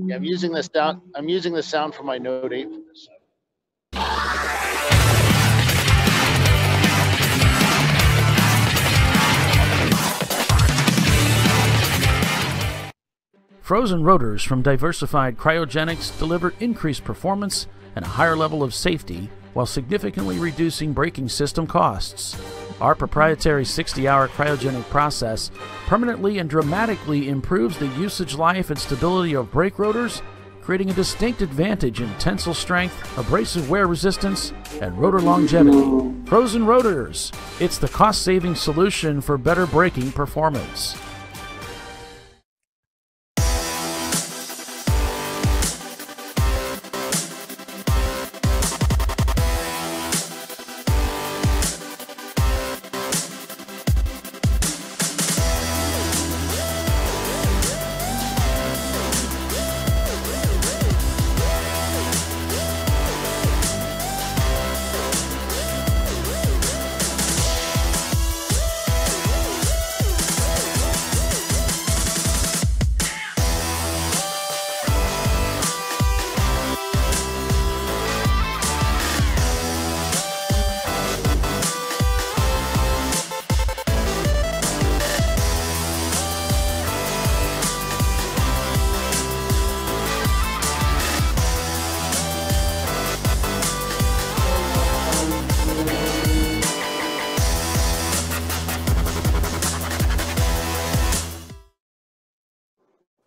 Yeah, I'm using this down. I'm using the sound from my Note 8 for this. Frozen rotors from Diversified Cryogenics deliver increased performance and a higher level of safety while significantly reducing braking system costs. Our proprietary 60-hour cryogenic process permanently and dramatically improves the usage life and stability of brake rotors, creating a distinct advantage in tensile strength, abrasive wear resistance, and rotor longevity. Frozen rotors, it's the cost-saving solution for better braking performance.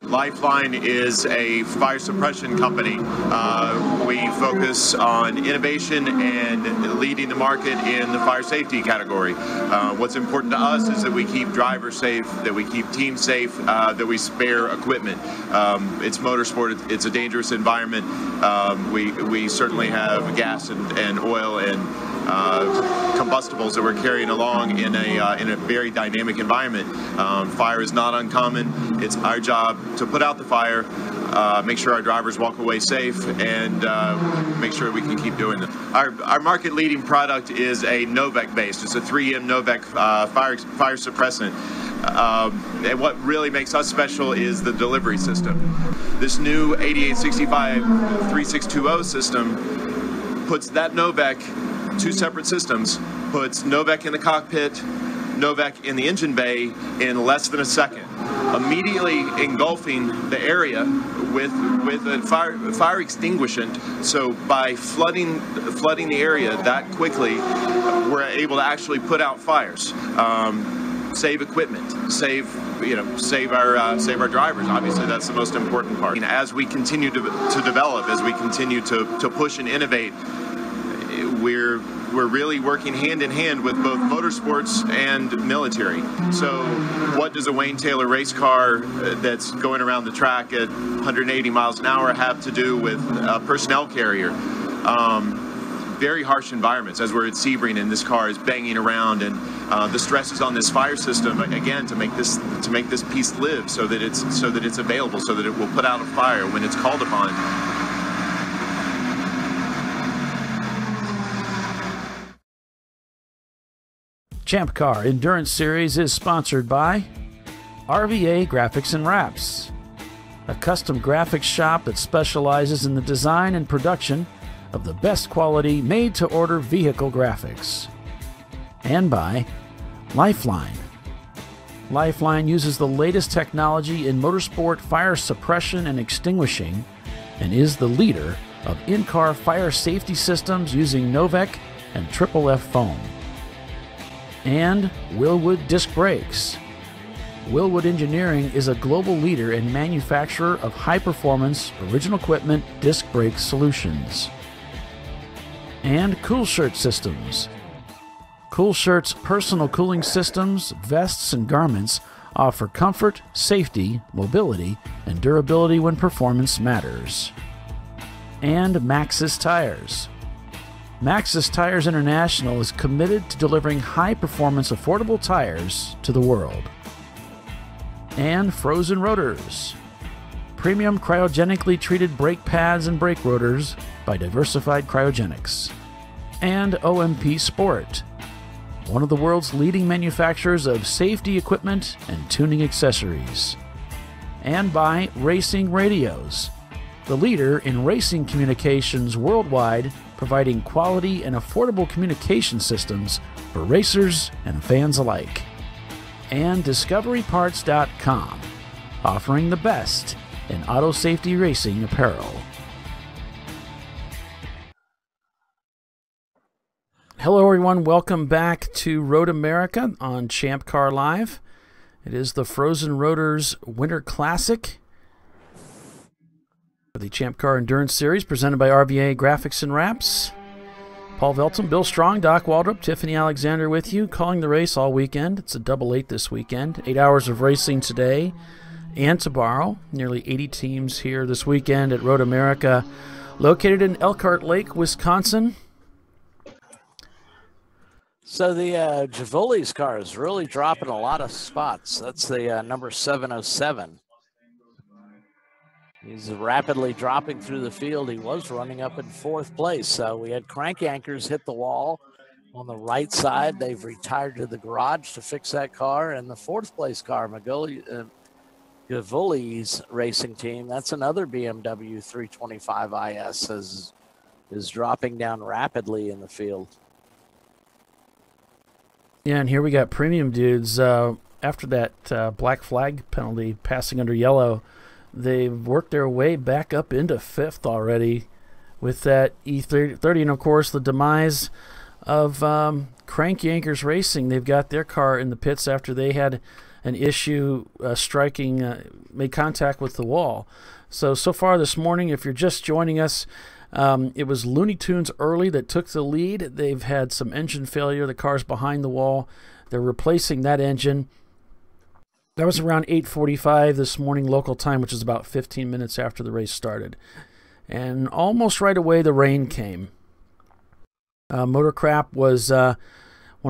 Lifeline is a fire suppression company. We focus on innovation and leading the market in the fire safety category. What's important to us is that we keep drivers safe, that we keep teams safe, that we spare equipment. It's motorsport, it's a dangerous environment. We certainly have gas and oil and combustibles that we're carrying along in a very dynamic environment. Fire is not uncommon. It's our job to put out the fire, make sure our drivers walk away safe, and make sure we can keep doing it. Our market-leading product is a Novec based. It's a 3M Novec fire suppressant. And what really makes us special is the delivery system. This new 8865 3620 system puts that Novec, two separate systems, puts Novec in the cockpit, Novec in the engine bay in less than a second, immediately engulfing the area with a fire extinguishant. So by flooding the area that quickly, we're able to actually put out fires, save equipment, save our drivers. Obviously, that's the most important part. And as we continue to develop, as we continue to push and innovate, we're really working hand in hand with both motorsports and military. So what does a Wayne Taylor race car that's going around the track at 180 miles an hour have to do with a personnel carrier? Very harsh environments, as we're at Sebring and this car is banging around, and the stresses on this fire system, again, to make this piece live, so that it's available, so that it will put out a fire when it's called upon. Champ Car Endurance Series is sponsored by RVA Graphics and Wraps, a custom graphics shop that specializes in the design and production of the best quality made-to-order vehicle graphics. And by Lifeline. Lifeline uses the latest technology in motorsport fire suppression and extinguishing and is the leader of in-car fire safety systems using Novec and FFF foam. And Wilwood Disc Brakes. Wilwood Engineering is a global leader and manufacturer of high-performance, original equipment disc brake solutions. And Cool Shirt Systems. Cool Shirt's personal cooling systems, vests, and garments offer comfort, safety, mobility, and durability when performance matters. And MAXXIS Tires. MAXXIS Tires International is committed to delivering high-performance, affordable tires to the world. And Frozen Rotors. Premium cryogenically treated brake pads and brake rotors by Diversified Cryogenics. And OMP Sport, one of the world's leading manufacturers of safety equipment and tuning accessories. and by Racing Radios, the leader in racing communications worldwide, providing quality and affordable communication systems for racers and fans alike. And DiscoveryParts.com, offering the best in auto safety racing apparel. Hello everyone, welcome back to Road America on ChampCar.live. It is the Frozen Rotors Winter Classic for the Champ Car Endurance Series presented by RVA Graphics and Wraps. Paul Velton, Bill Strong, Doc Waldrop, Tiffany Alexander with you, calling the race all weekend. It's a double eight this weekend. 8 hours of racing today and tomorrow. Nearly 80 teams here this weekend at Road America, located in Elkhart Lake, Wisconsin. So the Javoli's car is really dropping a lot of spots. That's the number 707. He's rapidly dropping through the field. He was running up in 4th place. So we had crank anchors hit the wall on the right side. They've retired to the garage to fix that car. And the 4th place car, Javoli's racing team, that's another BMW 325 IS, is dropping down rapidly in the field. Yeah, and here we got premium dudes. After that black flag penalty, passing under yellow, they've worked their way back up into 5th already with that E30. And, of course, the demise of Crank Yankers Racing. They've got their car in the pits after they had an issue made contact with the wall. So far this morning, if you're just joining us, it was Looney Tunes early that took the lead. They've had some engine failure. The car's behind the wall. They're replacing that engine. That was around 8:45 this morning local time, which is about 15 minutes after the race started. And almost right away, the rain came. Motorcrap was one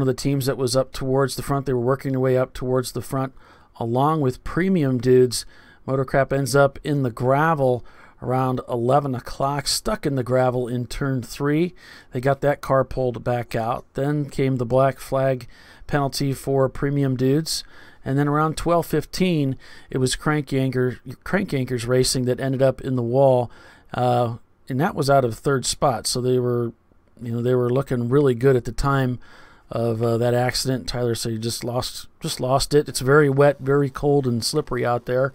of the teams that was up towards the front. They were working their way up towards the front along with premium dudes. Motorcrap ends up in the gravel around 11 o'clock, stuck in the gravel in turn 3. They got that car pulled back out. Then came the black flag penalty for premium dudes. And then around 12:15, it was Crank Yankers Racing that ended up in the wall. And that was out of 3rd spot. So they were looking really good at the time of that accident. Tyler said he just lost it. It's very wet, very cold and slippery out there.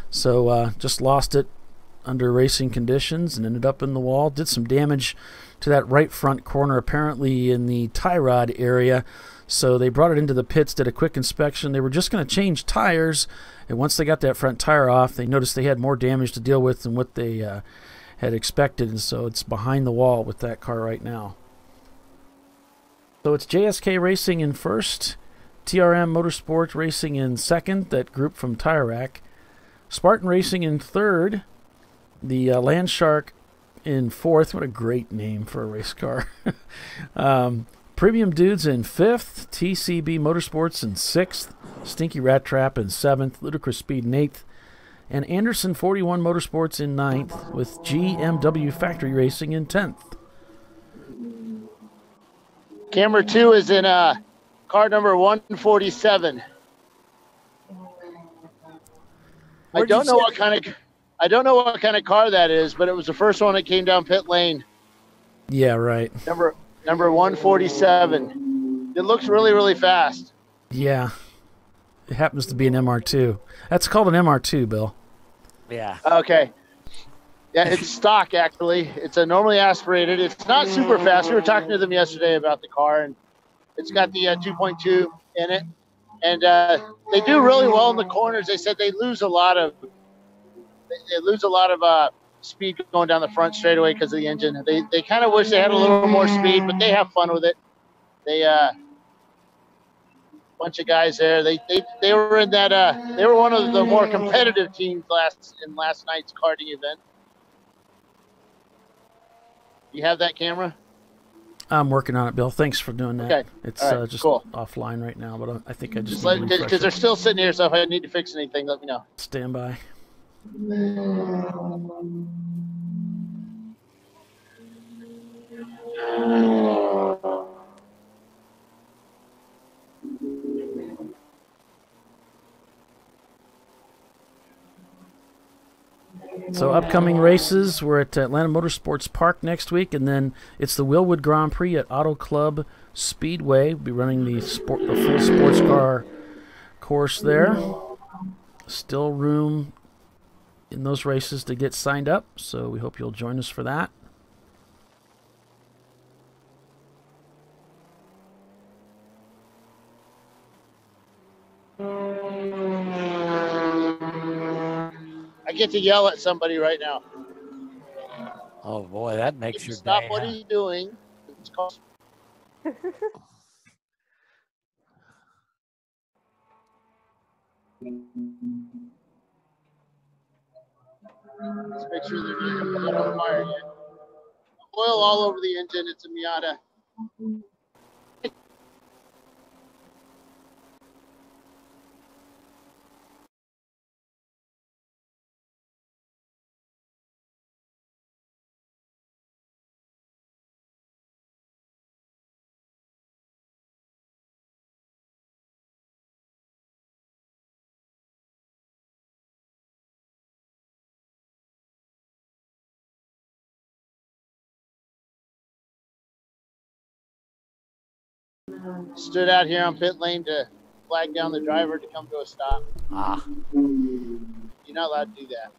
So just lost it under racing conditions and ended up in the wall. Did some damage to that right front corner, apparently in the tie rod area. So they brought it into the pits, did a quick inspection. They were just going to change tires, and once they got that front tire off, they noticed they had more damage to deal with than what they had expected, and so it's behind the wall with that car right now. So it's JSK Racing in 1st, TRM Motorsports Racing in 2nd, that group from Tire Rack, Spartan Racing in 3rd, the Landshark in 4th. What a great name for a race car. Premium Dudes in 5th, TCB Motorsports in 6th, Stinky Rat Trap in 7th, Ludicrous Speed in 8th, and Anderson 41 Motorsports in 9th, with GMW Factory Racing in 10th. Camera 2 is in car number 147. I don't know what kind of car that is, but it was the first one that came down pit lane. Yeah, right. Number 147. It looks really, really fast. Yeah. It happens to be an MR2. That's called an MR2, Bill. Yeah. Okay. Yeah, it's stock, actually. It's a normally aspirated. It's not super fast. We were talking to them yesterday about the car, and it's got the 2.2 in it. And they do really well in the corners. They said they lose a lot of speed going down the front straightaway because of the engine. They kind of wish they had a little more speed, but they have fun with it. They bunch of guys there. They were in that. They were one of the more competitive teams in last night's karting event. You have that camera? I'm working on it, Bill. Thanks for doing that. Okay. It's right, just cool. offline right now, but I think I just because they're still sitting here. So if I need to fix anything, let me know. Stand by. So upcoming races, we're at Atlanta Motorsports Park next week, and then it's the Wilwood Grand Prix at Auto Club Speedway. We'll be running the full sports car course there. Still room in those races to get signed up, so we hope you'll join us for that. I get to yell at somebody right now. Oh boy, that makes your Stop day. what he's doing. It's called. Let's make sure they're not on fire yet. Oil all over the engine. It's a Miata. Stood out here on pit lane to flag down the driver to come to a stop. Ah. You're not allowed to do that.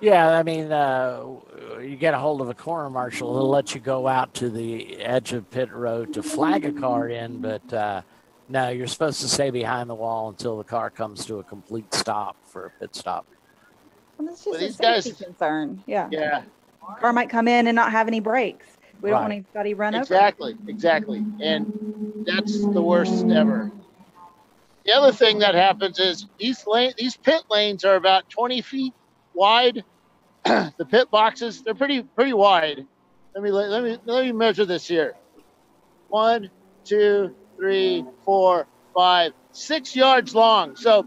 Yeah, I mean, you get a hold of a corner marshal, he'll let you go out to the edge of pit road to flag a car in, but no, you're supposed to stay behind the wall until the car comes to a complete stop for a pit stop. Well, that's just Well, a these safety guys- concern. Yeah. Yeah, Car might come in and not have any brakes. We don't Right. want anybody run over. exactly. And that's the worst ever. The other thing that happens is these pit lanes are about 20 feet wide. The pit boxes, they're pretty wide. Let me measure this here. 1, 2, 3, 4, 5, 6 yards long. So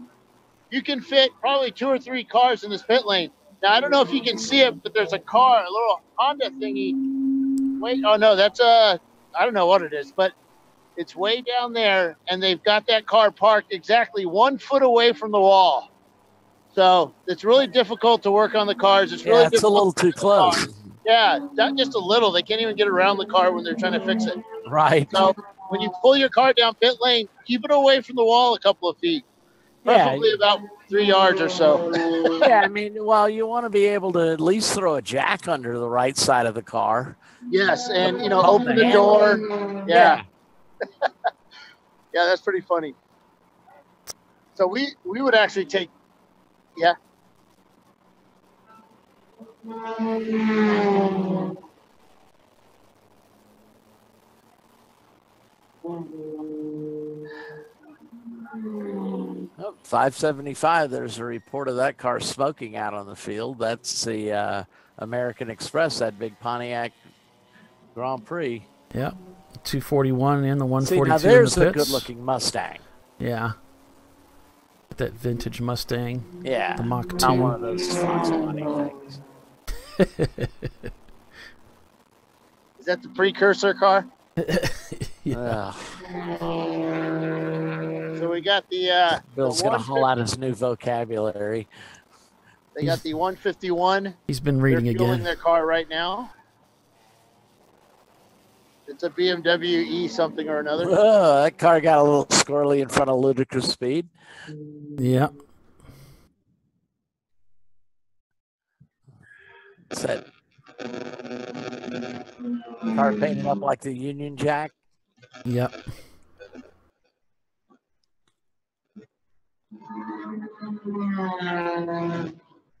you can fit probably 2 or 3 cars in this pit lane. Now I don't know if you can see it, but there's a car, a little Honda thingy. Wait, oh no, that's I don't know what it is, but it's way down there, and they've got that car parked exactly 1 foot away from the wall. So it's really difficult to work on the cars. It's really Yeah, it's a little too close. Yeah, not just a little. They can't even get around the car when they're trying to fix it. Right. So when you pull your car down pit lane, keep it away from the wall a couple of feet, preferably about 3 yards or so. Yeah, I mean, well, you want to be able to at least throw a jack under the right side of the car. Yes, and Hold open the the door. Yeah. Yeah, that's pretty funny. So we would actually take, yeah. Oh, 575, there's a report of that car smoking out on the field. That's the American Express, that big Pontiac Grand Prix. Yep. 241 and the 142 See, now in there's the a pits. good-looking Mustang. Yeah. That vintage Mustang. Yeah, The Mach 2. not one of those Fox Money things. Is that the precursor car? Yeah. So we got the Bill's going to haul out his new vocabulary. They got the 151. He's been reading They're fueling again. their car right now. It's a BMW E something or another. That car got a little squirrely in front of ludicrous speed. Yeah. What's that? Car painted up like the Union Jack. Yep.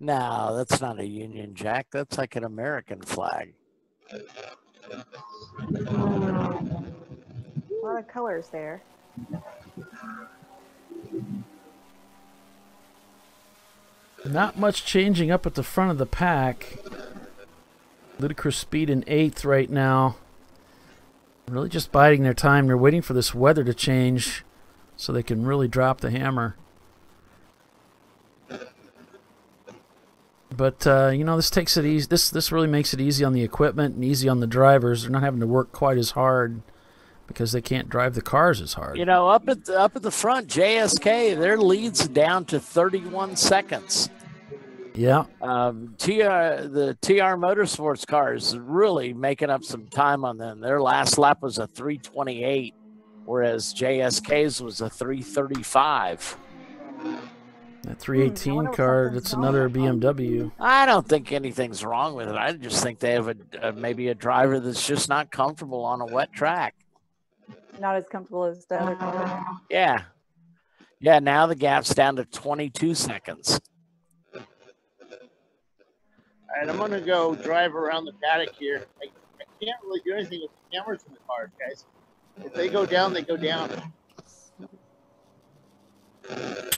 No, that's not a Union Jack. That's like an American flag. A lot of colors there. Not much changing up at the front of the pack. Ludicrous speed in 8th right now. Really just biding their time. They're waiting for this weather to change so they can really drop the hammer. But, this takes it easy. This really makes it easy on the equipment and easy on the drivers. They're not having to work quite as hard because they can't drive the cars as hard. You know, up at the front, JSK, their lead's down to 31 seconds. Yeah. The TR Motorsports cars really making up some time on them. Their last lap was a 3:28, whereas JSK's was a 3:35. That 318 car, that's another BMW. I don't think anything's wrong with it. I just think they have maybe a driver that's just not comfortable on a wet track. Not as comfortable as the other car. Yeah. Yeah, now the gap's down to 22 seconds. All right, I'm going to go drive around the paddock here. I can't really do anything with the cameras in the cars, guys. If they go down, they go down.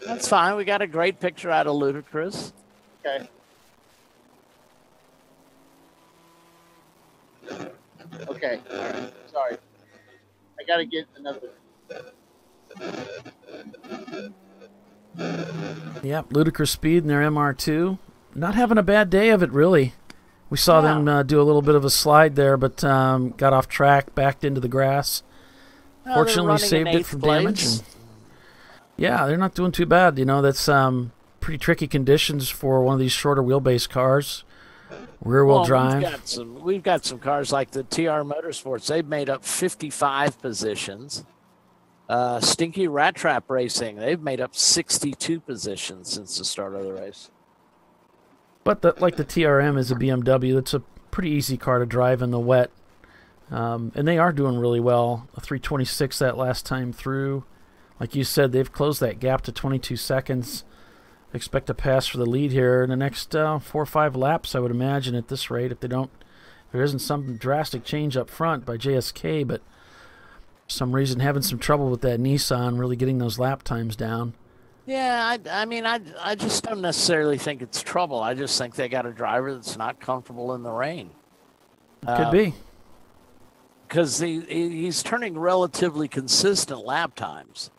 That's fine. We got a great picture out of Ludacris. Okay. Okay. All right. Sorry. I got to get another. Yep, Ludicrous Speed in their MR2. Not having a bad day of it, really. We saw them do a little bit of a slide there, but got off track, backed into the grass. Fortunately, saved it from damage. And, yeah, they're not doing too bad. You know, that's pretty tricky conditions for one of these shorter wheelbase cars. Rear-wheel drive. We've got some cars like the TR Motorsports. They've made up 55 positions. Stinky Rat Trap Racing, they've made up 62 positions since the start of the race. But like the TRM is a BMW. It's a pretty easy car to drive in the wet. And they are doing really well. A 326 that last time through. Like you said, they've closed that gap to 22 seconds. Expect a pass for the lead here in the next 4 or 5 laps, I would imagine, at this rate. If there isn't some drastic change up front by JSK, but for some reason having some trouble with that Nissan, really getting those lap times down. Yeah, I mean, I just don't necessarily think it's trouble. I just think they got a driver that's not comfortable in the rain. Could be. Because he's turning relatively consistent lap times,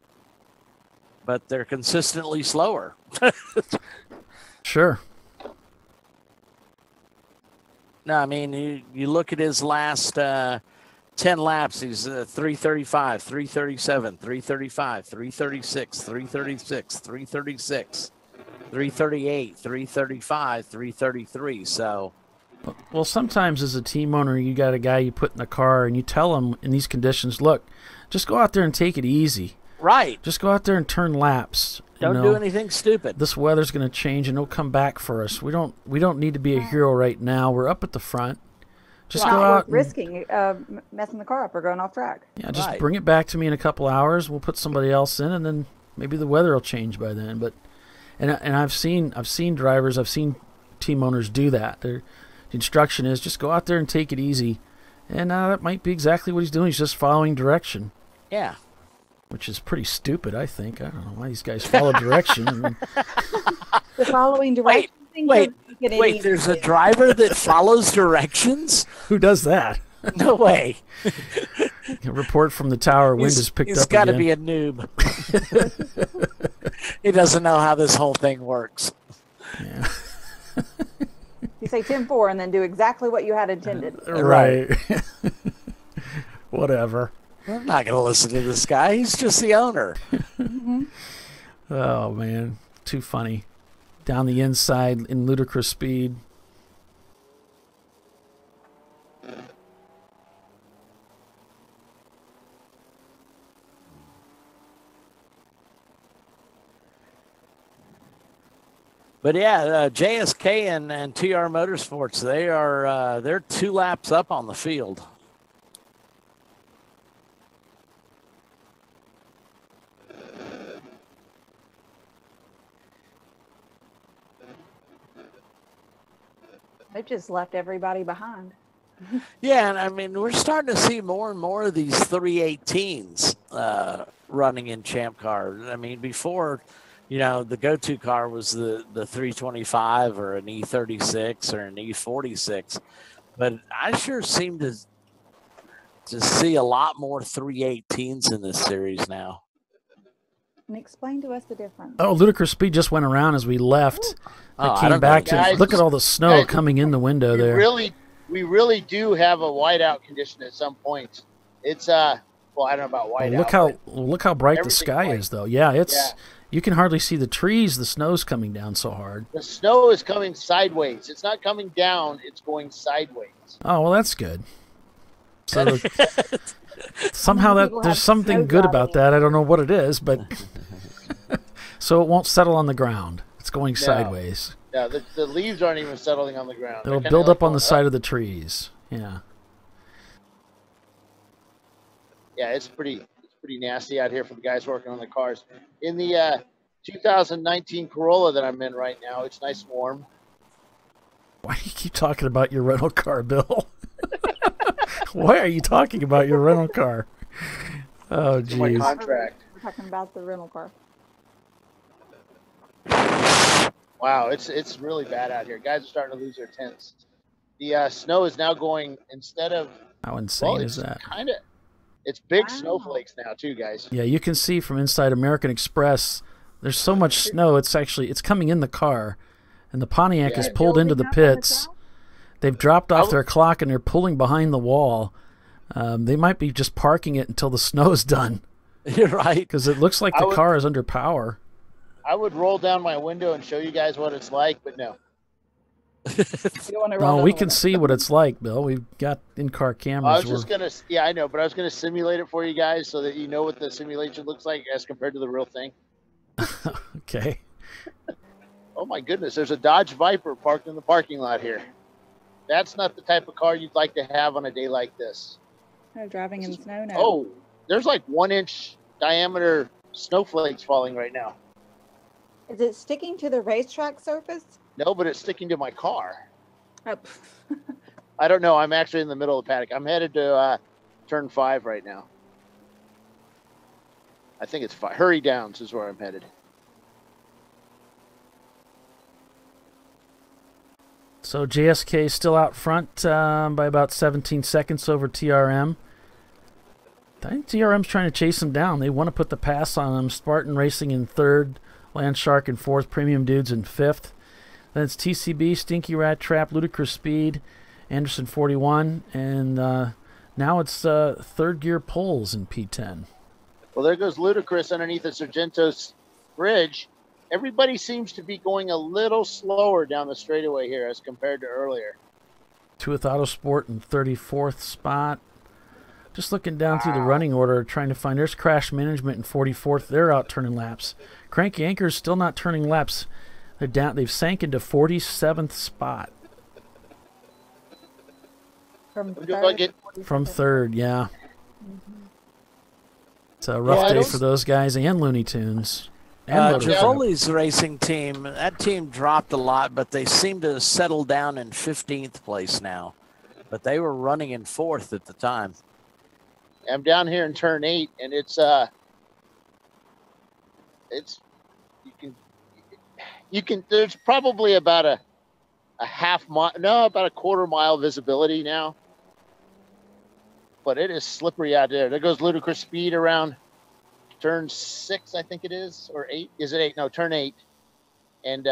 but they're consistently slower. Sure. No, I mean, you look at his last 10 laps, he's 335, 337, 335, 336, 336, 336, 338, 335, 333. So, well, sometimes as a team owner, you got a guy you put in the car and you tell him in these conditions, look, just go out there and take it easy. Right. Just go out there and turn laps. Don't do anything stupid. This weather's going to change and it'll come back for us. We don't need to be a hero right now. We're up at the front. Just go out. Risking messing the car up or going off track. Yeah, just bring it back to me in a couple hours. We'll put somebody else in, and then maybe the weather will change by then. But and I've seen drivers, I've seen team owners do that. The instruction is just go out there and take it easy, and that might be exactly what he's doing. He's just following direction. Yeah. Which is pretty stupid, I think. I don't know why these guys follow direction. I mean, the following direction. Wait, there's a driver that follows directions? Who does that? No way. A report from the tower. Wind is picked up. He's got to be a noob. He doesn't know how this whole thing works. Yeah. You say 10-4 and then do exactly what you had intended. Right. Whatever. I'm not going to listen to this guy. He's just the owner. Oh, man. Too funny. Down the inside in ludicrous speed. But yeah, JSK and TR Motorsports, they're 2 laps up on the field. They've just left everybody behind. Yeah, and I mean, we're starting to see more and more of these 318s running in Champ Car. I mean, before, you know, the go-to car was the 325 or an E36 or an E46. But I sure seem to see a lot more 318s in this series now. And explain to us the difference. Oh, ludicrous speed just went around as we left. I came back to look at all the snow coming in the window there. We really do have a whiteout condition at some points. It's Well, I don't know about white. Look how bright the sky white. is, though. Yeah, you can hardly see the trees. The snow's coming down so hard. The snow is coming sideways. It's not coming down. It's going sideways. Oh, well, that's good. So somehow there's something good about that. I don't know what it is, but so it won't settle on the ground. It's going sideways. Yeah, the leaves aren't even settling on the ground. It'll build up on the side of the trees. Yeah. Yeah, it's pretty nasty out here for the guys working on the cars. In the 2019 Corolla that I'm in right now, it's nice and warm. Why do you keep talking about your rental car, Bill? Why are you talking about your rental car? Oh, geez. My contract. We're talking about the rental car. Wow, it's really bad out here. Guys are starting to lose their tents. The snow is now going, instead of... How insane is that? It's big snowflakes now too, guys. Yeah, you can see from inside American Express, there's so much snow, it's coming in the car. And the Pontiac is pulled into the pits. They've dropped off their clock and they're pulling behind the wall. They might be just parking it until the snow's done. You're right. Because it looks like the car is under power. I would roll down my window and show you guys what it's like, but no. No, we can see what it's like, Bill. We've got in-car cameras. I know, but I was going to simulate it for you guys so that you know what the simulation looks like as compared to the real thing. Okay. Oh my goodness, there's a Dodge Viper parked in the parking lot here. That's not the type of car you'd like to have on a day like this. They're driving in the snow now. Oh, there's like 1-inch diameter snowflakes falling right now. Is it sticking to the racetrack surface? No, but it's sticking to my car. Oh. I don't know. I'm actually in the middle of the paddock. I'm headed to turn 5 right now. I think it's 5. Hurry Downs is where I'm headed. So JSK is still out front by about 17 seconds over TRM. I think TRM's trying to chase him down. They want to put the pass on him. Spartan Racing in 3rd, Landshark in 4th, Premium Dudes in 5th. Then it's TCB, Stinky Rat Trap, Ludicrous Speed, Anderson 41, and now it's 3rd Gear Poles in P10. Well, there goes Ludicrous underneath the Sargento's bridge. Everybody seems to be going a little slower down the straightaway here as compared to earlier. 2th Autosport in 34th spot. Just looking down through the running order, trying to find. There's Crash Management in 44th. They're out turning laps. Cranky Anchor's still not turning laps. They're down. They've sank into 47th spot. From 3rd? From 3rd, yeah. Mm-hmm. It's a rough day for those guys and Looney Tunes. Javoli's racing team, that team dropped a lot, but they seem to settle down in 15th place now. But they were running in 4th at the time. I'm down here in turn 8, and it's you can there's probably about a half mile, no, about a quarter mile visibility now. But it is slippery out there. There goes Ludicrous Speed around turn 6, I think it is, or 8. Is it 8? No, turn 8. And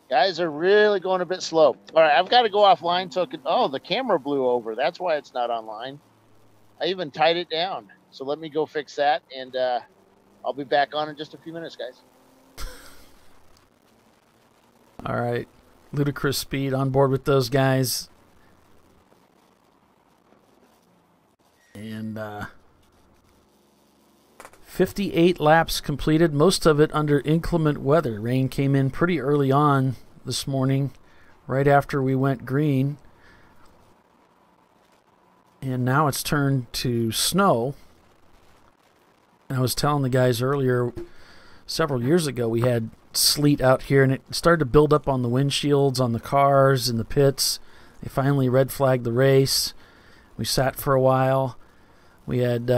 guys are really going a bit slow. All right, I've got to go offline so the camera blew over. That's why it's not online. I even tied it down. So let me go fix that, and I'll be back on in just a few minutes, guys. All right. Ludicrous Speed on board with those guys. And 58 laps completed, most of it under inclement weather. Rain came in pretty early on this morning, right after we went green. And now it's turned to snow. And I was telling the guys earlier, several years ago, we had sleet out here, and it started to build up on the windshields, on the cars, in the pits. They finally red flagged the race. We sat for a while. We had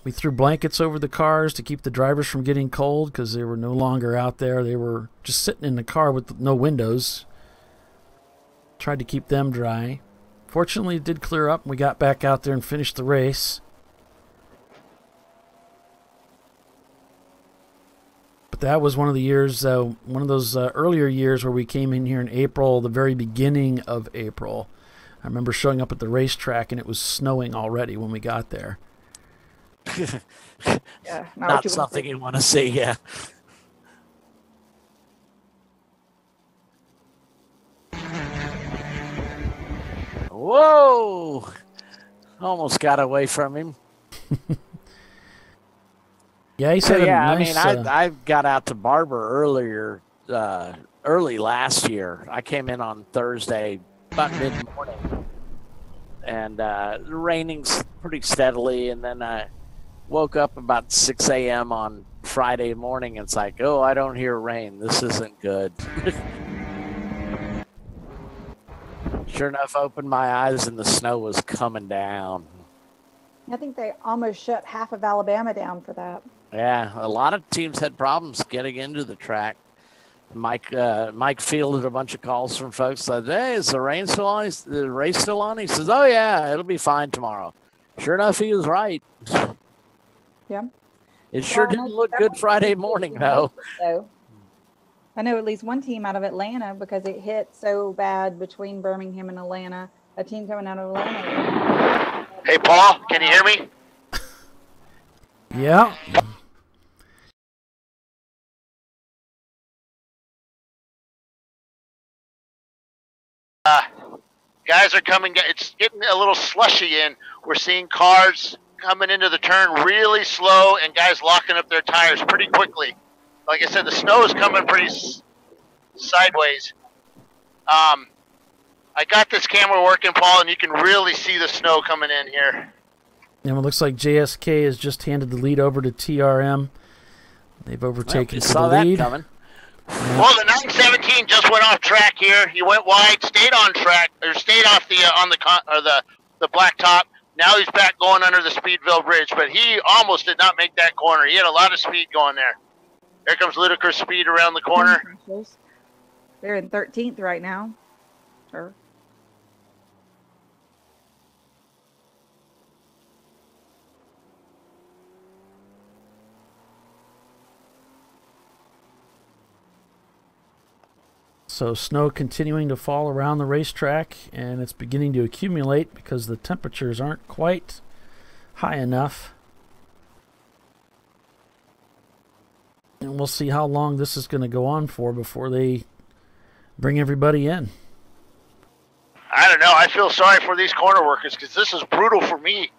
we threw blankets over the cars to keep the drivers from getting cold because they were no longer out there. They were just sitting in the car with no windows. Tried to keep them dry. Fortunately, it did clear up, and we got back out there and finished the race. But that was one of the years, one of those earlier years where we came in here in April, the very beginning of April. I remember showing up at the racetrack, and it was snowing already when we got there. Yeah, Not something you want to see. Yeah. Whoa! Almost got away from him. Yeah, he said. Yeah, nice, I mean, I got out to Barber earlier, early last year. I came in on Thursday, about mid-morning, and raining pretty steadily. And then I woke up about 6 a.m. on Friday morning. And it's like, oh, I don't hear rain. This isn't good. Sure enough, opened my eyes and the snow was coming down. I think they almost shut half of Alabama down for that. Yeah, a lot of teams had problems getting into the track. Mike fielded a bunch of calls from folks like, hey, is the rain still on? Is the race still on? He says, oh, yeah, it'll be fine tomorrow. Sure enough, he was right. Yeah. It sure didn't look good Friday morning, though. I know at least one team out of Atlanta, because it hit so bad between Birmingham and Atlanta, a team coming out of Atlanta. Hey, Paul, can you hear me? Yeah. Guys are coming. It's getting a little slushy in. We're seeing cars coming into the turn really slow and guys locking up their tires pretty quickly. Like I said, the snow is coming pretty sideways. I got this camera working, Paul, and you can really see the snow coming in here. And it looks like JSK has just handed the lead over to TRM. They've overtaken the lead. Coming. Well, the 917 just went off track here. He went wide, stayed on track, or stayed off the on the black top. Now he's back going under the Speedville Bridge, but he almost did not make that corner. He had a lot of speed going there. Here comes ludicrous speed around the corner. They're in 13th right now. Sure. So snow continuing to fall around the racetrack, and it's beginning to accumulate because the temperatures aren't quite high enough. And we'll see how long this is going to go on for before they bring everybody in. I don't know. I feel sorry for these corner workers because this is brutal for me.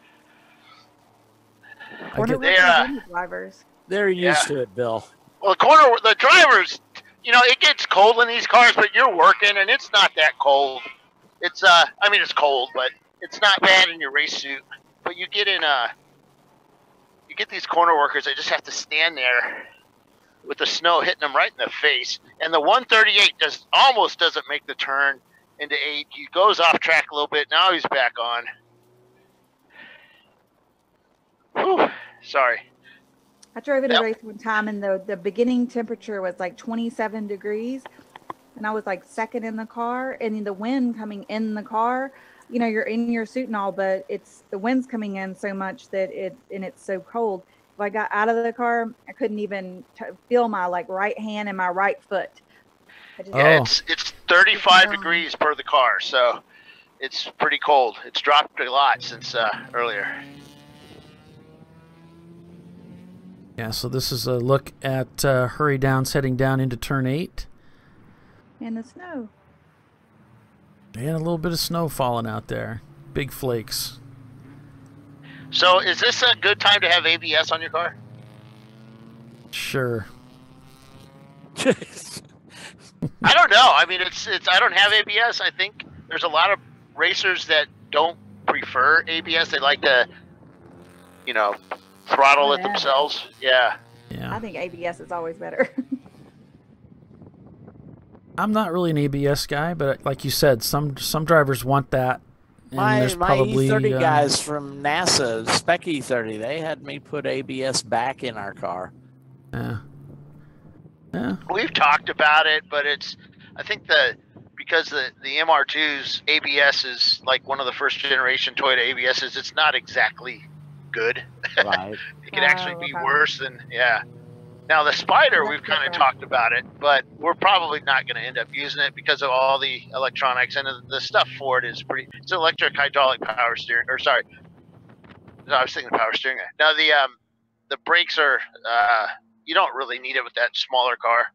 They're used to it, Bill. Well, the drivers, you know, it gets cold in these cars, but you're working, and it's not that cold. It's I mean, it's cold, but it's not bad in your race suit. But you get these corner workers that just have to stand there with the snow hitting them right in the face. And the 138 almost doesn't make the turn into 8. He goes off track a little bit. Now he's back on. Whew, sorry. I drove in a race one time, and the beginning temperature was like 27 degrees, and I was like second in the car, and the wind coming in the car, you know, you're in your suit and all, but the wind's coming in so much that it's so cold. If I got out of the car, I couldn't even feel my right hand and my right foot. Yeah, it's 35 degrees per the car, so it's pretty cold. It's dropped a lot since earlier. Yeah, so this is a look at Hurry Downs heading down into turn 8. And the snow. And a little bit of snow falling out there. Big flakes. So is this a good time to have ABS on your car? Sure. I don't know. I mean, I don't have ABS. I think there's a lot of racers that don't prefer ABS. They like to, you know, throttle it themselves. Yeah. I think ABS is always better. I'm not really an ABS guy, but like you said, some drivers want that. And my probably, E30 guys from NASA, Spec E30, they had me put ABS back in our car. Yeah. We've talked about it, but I think because the MR2's ABS is like one of the first generation Toyota ABSs, it's not exactly good. Right. It can actually be worse than, Now the Spider, we've kind of talked about it, but we're probably not going to end up using it because of all the electronics, and the stuff for it is it's electric hydraulic power steering, or sorry, No, I was thinking power steering. Now the brakes are you don't really need it with that smaller car.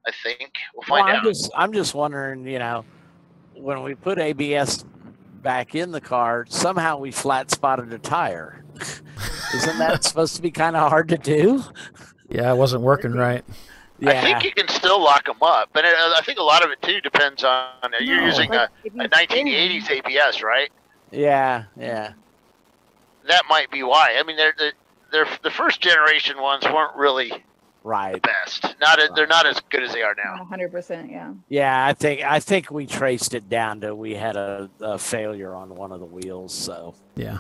I think we'll find out. I'm just wondering, when we put ABS back in the car, somehow we flat spotted a tire. Isn't that supposed to be kind of hard to do? Yeah, it wasn't working right. Yeah. I think you can still lock them up, but I think a lot of it too depends on you're using a 1980s ABS, right? Yeah. That might be why. I mean, they're the first generation ones weren't really the best. They're not as good as they are now. 100%, yeah. Yeah, I think we traced it down to we had a failure on one of the wheels. So yeah.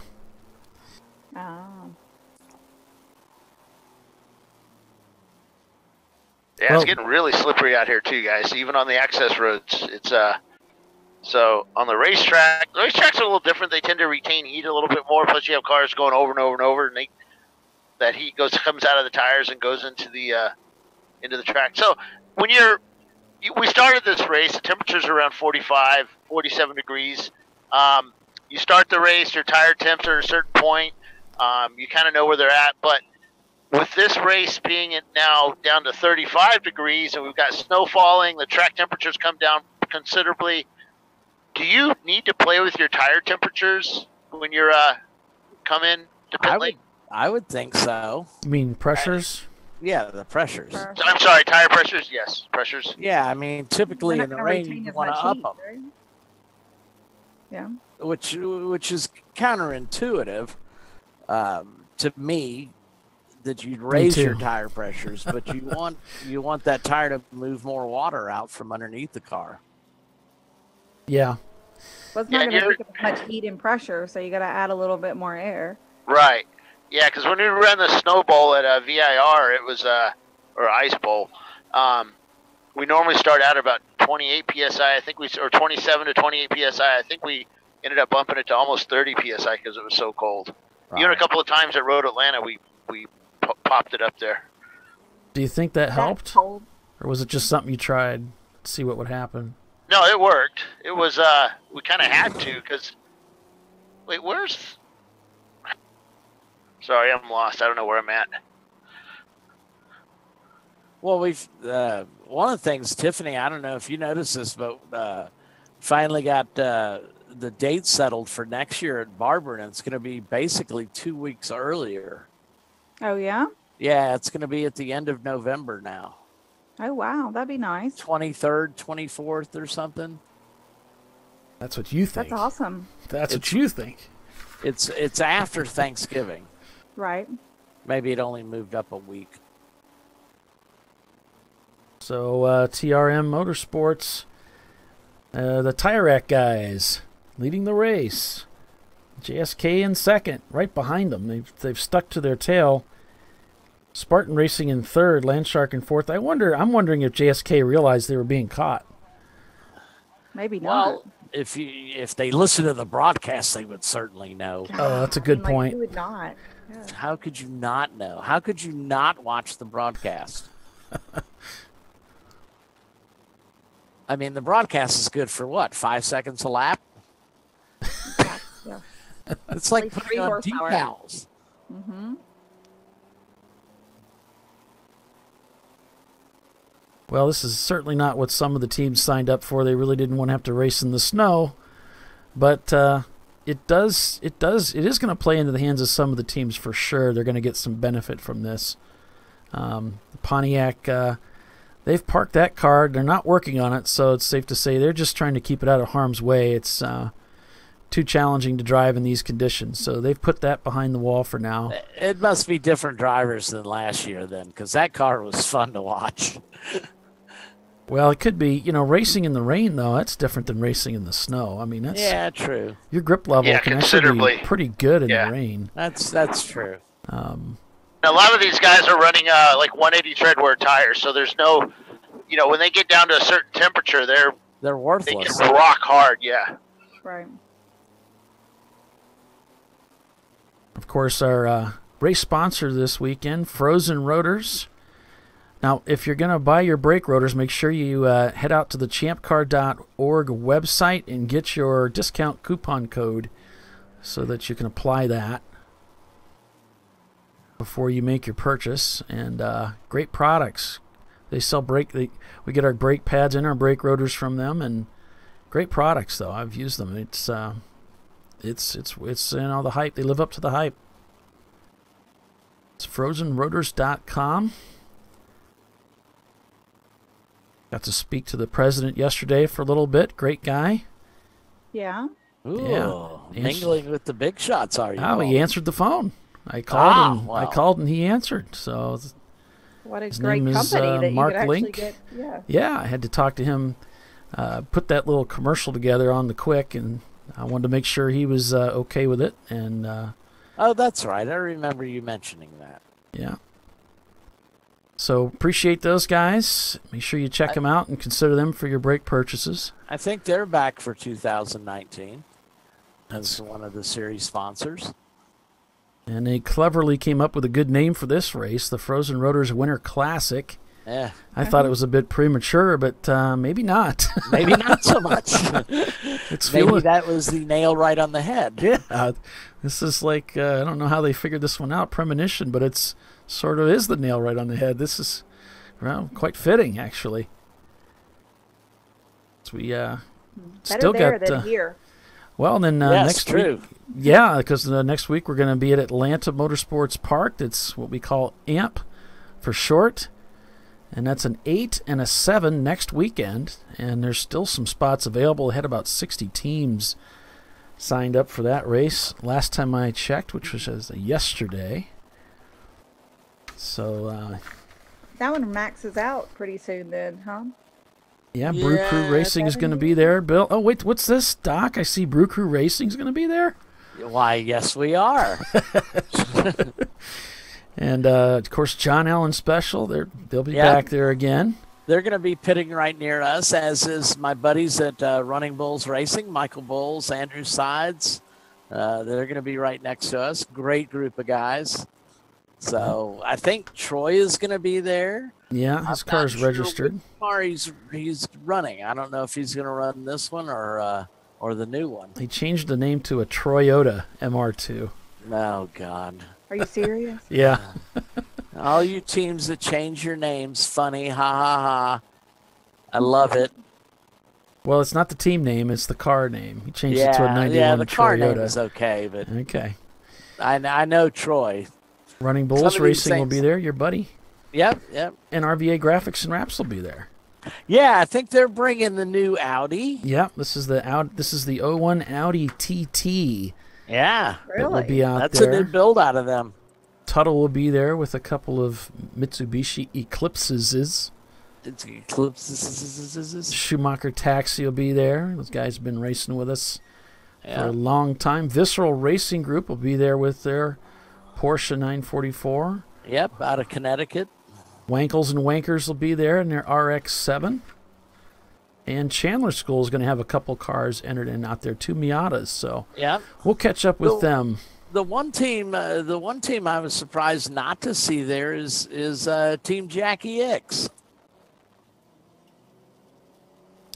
Oh. Yeah, it's getting really slippery out here too, guys. Even on the access roads, it's so on the racetracks are a little different. They tend to retain heat a little bit more. Plus, you have cars going over and over and over, and that heat comes out of the tires and goes into the track. So when we started this race, the temperatures are around 45, 47 degrees. You start the race, your tire temps are at a certain point. You kind of know where they're at, but with this race being now down to 35 degrees and we've got snow falling, the track temperatures come down considerably. Do you need to play with your tire temperatures when you're come in to pit lane? I would think so. You mean pressures? Yeah, the pressures. I'm sorry, tire pressures? Yes, pressures. Yeah, I mean, typically in the rain, you want to up them. Right? Yeah. Which is counterintuitive to me, that you'd raise your tire pressures, but you want that tire to move more water out from underneath the car. Yeah. Well, it's not going to pick up much heat and pressure, so you got to add a little bit more air. Right. Yeah, because when we ran the snow bowl at VIR, it was or ice bowl. We normally start out about 28 psi. I think or 27 to 28 psi. I think we ended up bumping it to almost 30 psi because it was so cold. Right. Even a couple of times at Road Atlanta, we popped it up there. Do you think that helped, or was it just something you tried to see what would happen? No, it worked. It was we kind of had to because wait, where's? Sorry, I'm lost. I don't know where I'm at. Well, we've one of the things, Tiffany, I don't know if you noticed this, but finally got the date settled for next year at Barber, and it's going to be basically 2 weeks earlier. Oh, yeah? Yeah, it's going to be at the end of November now. Oh, wow. That'd be nice. 23rd, 24th or something. That's what you think. That's awesome. That's what you think. It's after Thanksgiving. Right. Maybe it only moved up a week. So, TRM Motorsports, the Tire Rack guys leading the race. JSK in second, right behind them. They've stuck to their tail. Spartan Racing in third, Landshark in fourth. I'm wondering if JSK realized they were being caught. Maybe not. Well, if they listen to the broadcast, they would certainly know. Oh, that's a good point. Who would not? Yeah. How could you not know? How could you not watch the broadcast? I mean, the broadcast is good for what? 5 seconds a lap? Yeah. It's like putting on decals. Mm-hmm. Well, this is certainly not what some of the teams signed up for. They really didn't want to have to race in the snow, but it is going to play into the hands of some of the teams for sure. They're going to get some benefit from this. Pontiac, they've parked that car. They're not working on it, so it's safe to say they're just trying to keep it out of harm's way. It's too challenging to drive in these conditions, so they've put that behind the wall for now. It must be different drivers than last year then, because that car was fun to watch. Well, it could be, racing in the rain, though, that's different than racing in the snow. I mean, that's true. Your grip level can actually be pretty good in the rain. That's true. A lot of these guys are running like 180 treadwear tires, so there's no, when they get down to a certain temperature, they're worthless. They get rock hard, yeah. Right. Of course, our race sponsor this weekend, Frozen Rotors. Now, if you're going to buy your brake rotors, make sure you head out to the ChampCar.org website and get your discount coupon code so that you can apply that before you make your purchase. And great products. They sell we get our brake pads and our brake rotors from them, and great products though. I've used them. It's the hype. They live up to the hype. It's frozenrotors.com. Got to speak to the president yesterday for a little bit. Great guy. Yeah. Ooh, yeah. Mingling with the big shots, are you? Oh, he answered the phone. I called wow. I called and he answered. So what a his great name company is, that Mark you could actually Link. get. Yeah, I had to talk to him, put that little commercial together on the quick, and I wanted to make sure he was okay with it. And oh, that's right. I remember you mentioning that. Yeah. So appreciate those guys. Make sure you check them out and consider them for your brake purchases. I think they're back for 2019 as one of the series sponsors. And they cleverly came up with a good name for this race, the Frozen Rotors Winter Classic. Yeah. I thought it was a bit premature, but maybe not. Maybe not so much. Maybe that was the nail right on the head. Yeah. This is like, I don't know how they figured this one out, premonition, but it's sort of is the nail right on the head. This is, well, quite fitting, actually. So we still there got than here. Well, then next week, because next week we're going to be at Atlanta Motorsports Park. That's what we call AMP for short, and that's an 8 and a 7 next weekend. And there's still some spots available. I had about 60 teams signed up for that race last time I checked, which was yesterday. So that one maxes out pretty soon, then, huh? Yeah, Brew Crew Racing is going to be there, Bill. Oh, wait, what's this, Doc? I see Brew Crew Racing is going to be there. Why, yes, we are. And, of course, John Allen Special. They'll be back there again. They're going to be pitting right near us, as is my buddies at Running Bulls Racing, Michael Bulls, Andrew Sides. They're going to be right next to us. Great group of guys. So I think Troy is going to be there. Yeah, his car's registered. Which car he's running. I don't know if he's going to run this one or the new one. He changed the name to a Toyota MR2. Oh, God. Are you serious? Yeah. All you teams that change your names, funny, ha, ha, ha. I love it. Well, it's not the team name, it's the car name. He changed it to a 91 Yeah, the car Toyota. name is okay, but okay. I know Troy. Running Bulls Racing will be there, your buddy. Yep. And RVA Graphics and Wraps will be there. Yeah, I think they're bringing the new Audi. Yep, this is the 01 Audi TT. Yeah, that will be out That's there. a new build out of them. Tuttle will be there with a couple of Mitsubishi Eclipses. Schumacher Taxi will be there. Those guys have been racing with us for a long time. Visceral Racing Group will be there with their Porsche 944. Yep, out of Connecticut. Wankles and Wankers will be there in their RX-7. And Chandler School is going to have a couple cars entered in out there, 2 Miatas. So we'll catch up with them. The one team I was surprised not to see there is Team Jackie X.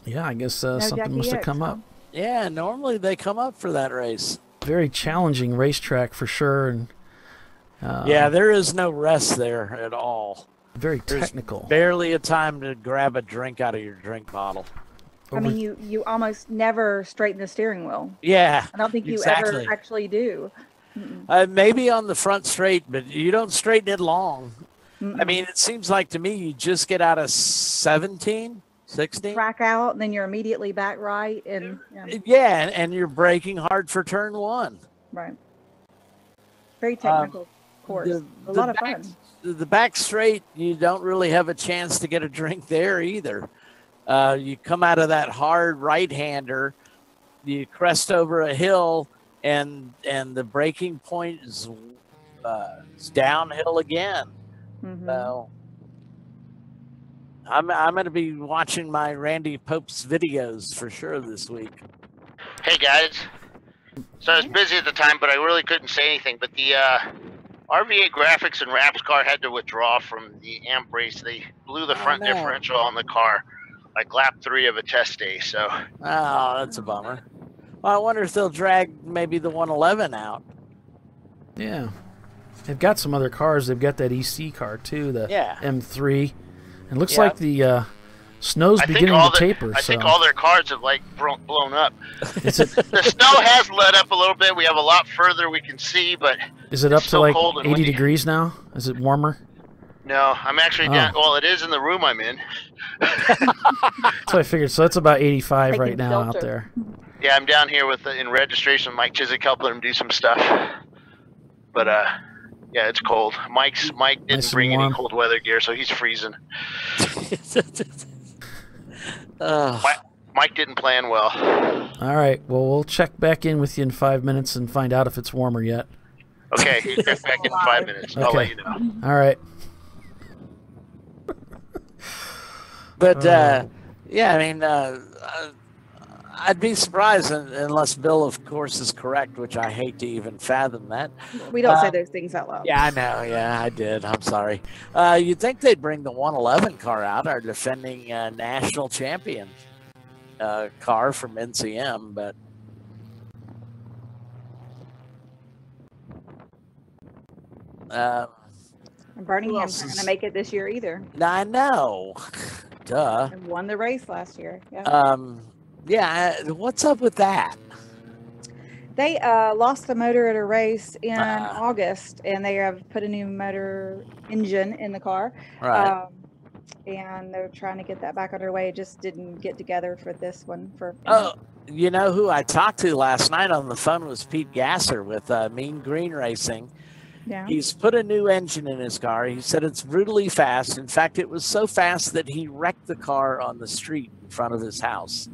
Yeah, I guess something must have come up. Yeah, normally they come up for that race. Very challenging racetrack for sure. And yeah, there is no rest there at all. Very technical. There's barely a time to grab a drink out of your drink bottle. I mean, you almost never straighten the steering wheel. Yeah, I don't think you ever actually do. Maybe on the front straight, but you don't straighten it long. I mean, it seems like to me you just get out of 17, 16. Track out, and then you're immediately back right. And and you're braking hard for turn 1. Right. Very technical course. A lot of fun. The back straight, you don't really have a chance to get a drink there either. You come out of that hard right-hander, you crest over a hill, and the braking point is downhill again. So I'm going to be watching my Randy Pope's videos for sure this week. Hey guys, so I was busy at the time, but I really couldn't say anything. But the RVA Graphics and Wraps car had to withdraw from the AMP race. They blew the front differential on the car like lap 3 of a test day. So that's a bummer. Well, I wonder if they'll drag maybe the 111 out. Yeah. They've got some other cars. They've got that EC car, too, the M3. It looks like the snow's beginning to taper. I think all their cars have, like, blown up. Is it, the snow has let up a little bit. We have a lot further we can see, but is it up to, like, 80 windy. degrees now? Is it warmer? No, I'm actually down. Well, it is in the room I'm in. So I figured. So it's about 85 right now out there. Yeah, I'm down here with in registration. Mike Chiswick helping him do some stuff. But yeah, it's cold. Mike didn't bring any cold weather gear, so he's freezing. Mike didn't plan well. All right. Well, we'll check back in with you in 5 minutes and find out if it's warmer yet. Okay, he'll check back in 5 minutes. Okay. I'll let you know. All right. But yeah, I mean, I'd be surprised unless Bill, of course, is correct, which I hate to even fathom that. We don't say those things out loud. Yeah, I know. Yeah, I did. I'm sorry. You'd think they'd bring the 111 car out, our defending national champion car from NCM, but Birmingham's not going to make it this year either. I know. Duh. And won the race last year. Yeah. Yeah. What's up with that? They lost the motor at a race in August, and they have put a new motor engine in the car. Right. And they're trying to get that back underway. It just didn't get together for this one. You know who I talked to last night on the phone was Pete Gasser with Mean Green Racing. Yeah. He's put a new engine in his car. He said it's brutally fast. In fact, it was so fast that he wrecked the car on the street in front of his house.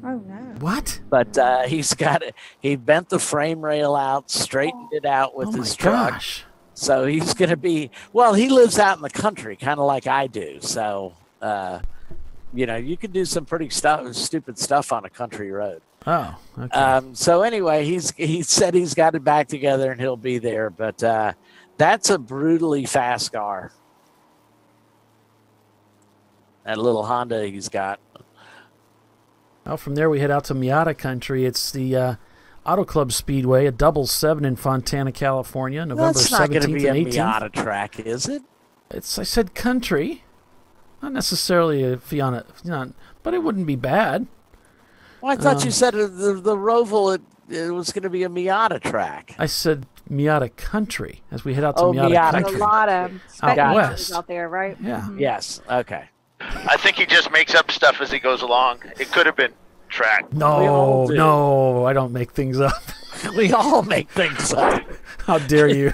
Oh, no. What? But he's got it. He bent the frame rail out, straightened it out with his truck. Gosh. So he's going to be, well, he lives out in the country, kind of like I do. So, you know, you can do some pretty stupid stuff on a country road. Oh, okay. So anyway, he said he's got it back together and he'll be there. But that's a brutally fast car. That little Honda he's got. Well, from there we head out to Miata country. It's the Auto Club Speedway, a double 7 in Fontana, California, November 17th and 18th. That's not going to be a Miata track, is it? I said country, not necessarily a Fiat, but it wouldn't be bad. Well, I thought you said the Roval it was going to be a Miata track. I said Miata country as we head out to Miata country. There's a lot of out west out there, right? Yeah. Mm-hmm. Yes. Okay. I think he just makes up stuff as he goes along. It could have been track. No, I don't make things up. We all make things up. How dare you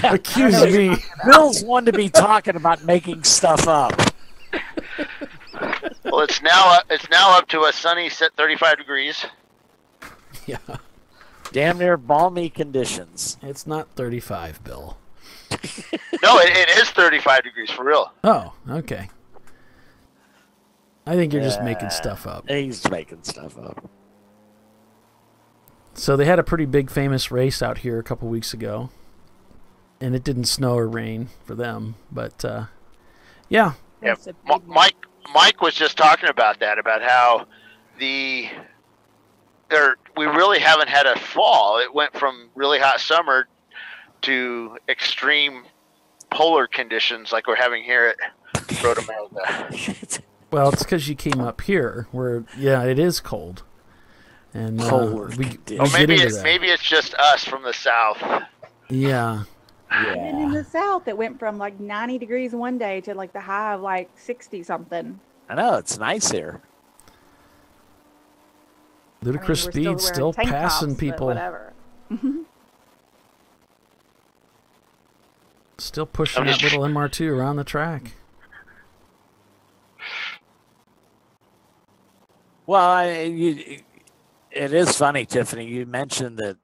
accuse me? Bill's one to be talking about making stuff up. Well, it's now up to a sunny 35 degrees. Yeah. Damn near balmy conditions. It's not 35, Bill. No, it is 35 degrees for real. Oh, okay. I think you're just making stuff up. He's making stuff up. So they had a pretty big famous race out here a couple weeks ago. And it didn't snow or rain for them. But, yeah. Mike was just talking about that, about how we really haven't had a fall. It went from really hot summer to extreme polar conditions like we're having here at Road America. Well, it's because you came up here where, it is cold. And maybe it's just us from the south. Yeah. And in the south, it went from like 90 degrees one day to like the high of like 60 something. I know, it's nice here. Ludicrous speed, still passing people. Whatever. Still pushing that little MR2 around the track. Well, it is funny, Tiffany. You mentioned that,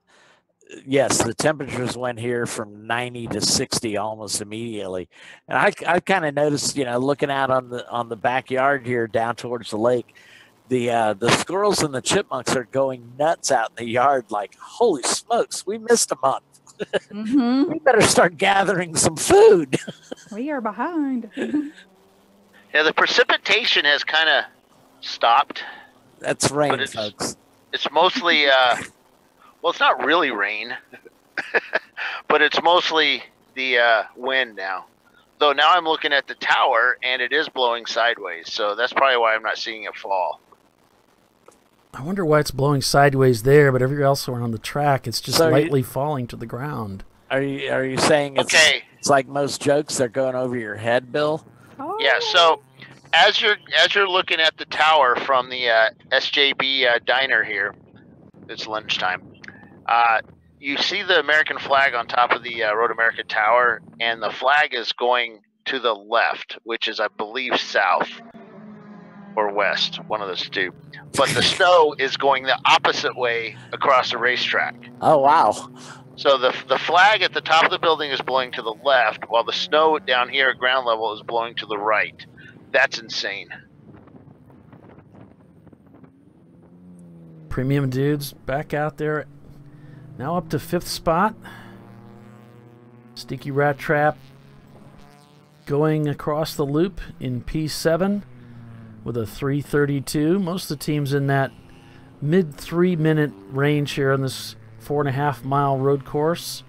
yes, the temperatures went here from 90 to 60 almost immediately. And I kind of noticed, looking out on the backyard here down towards the lake, the squirrels and the chipmunks are going nuts out in the yard like, holy smokes, we missed a month. Mm-hmm. We better start gathering some food. We are behind. Yeah, the precipitation has kind of stopped. That's rain, folks. It's mostly well, it's not really rain, but it's mostly the wind now. Though now I'm looking at the tower and it is blowing sideways, so that's probably why I'm not seeing it fall. I wonder why it's blowing sideways there, but everywhere else around the track, it's just lightly falling to the ground. Are you saying it's like most jokes, they're going over your head, Bill? Oh. Yeah. So as you're looking at the tower from the SJB diner here, it's lunchtime. You see the American flag on top of the Road America Tower, and the flag is going to the left, which is, I believe, south or west, one of those two. But the snow is going the opposite way across the racetrack. Oh, wow. So the flag at the top of the building is blowing to the left, while the snow down here at ground level is blowing to the right. That's insane. Premium dudes back out there. Now up to 5th spot. Sticky Rat Trap going across the loop in P7 with a 3:32. Most of the teams in that mid 3-minute range here on this 4.5-mile road course.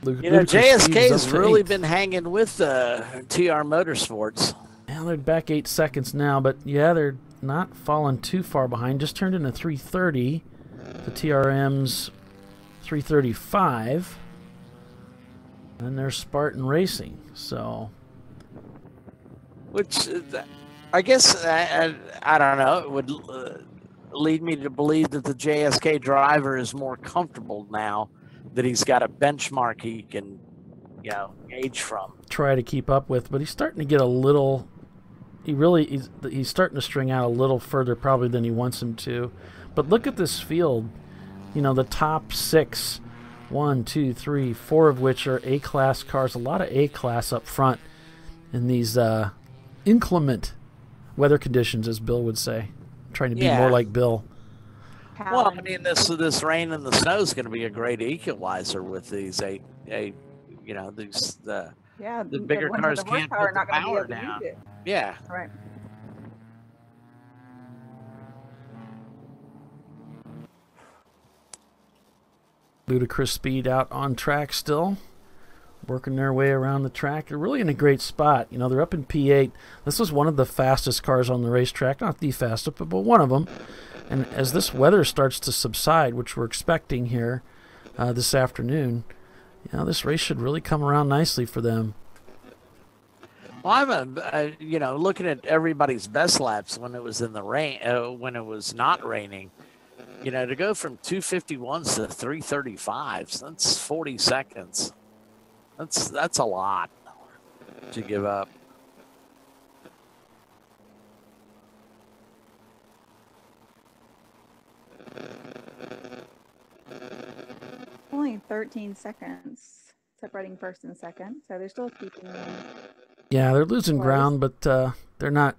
JSK's really been hanging with TR Motorsports. Yeah, they're back 8 seconds now, but yeah, they're not falling too far behind. Just turned in a 3:30. The TRM's 3:35. And they're Spartan Racing, so... Which, I guess, I don't know, it would lead me to believe that the JSK driver is more comfortable now that he's got a benchmark he can, gauge from. Try to keep up with, but he's starting to get a little... He's starting to string out a little further probably than he wants him to. But look at this field. The top 6, 1, 2, 3, 4 of which are A-class cars. A lot of A-class up front in these inclement weather conditions, as Bill would say. I'm trying to be more like Bill. Well, I mean, this rain and the snow is going to be a great equalizer with these the bigger cars can't put the power down. Yeah. All right. Ludicrous speed out on track still. Working their way around the track. They're really in a great spot. They're up in P8. This was one of the fastest cars on the racetrack. Not the fastest, but one of them. And as this weather starts to subside, which we're expecting here this afternoon, this race should really come around nicely for them. Well, I'm, looking at everybody's best laps when it was in the rain, when it was not raining. To go from 251s to 335s, that's 40 seconds. That's a lot to give up. Only 13 seconds separating first and second, so they're still keeping them. Yeah, they're losing ground, but they're not,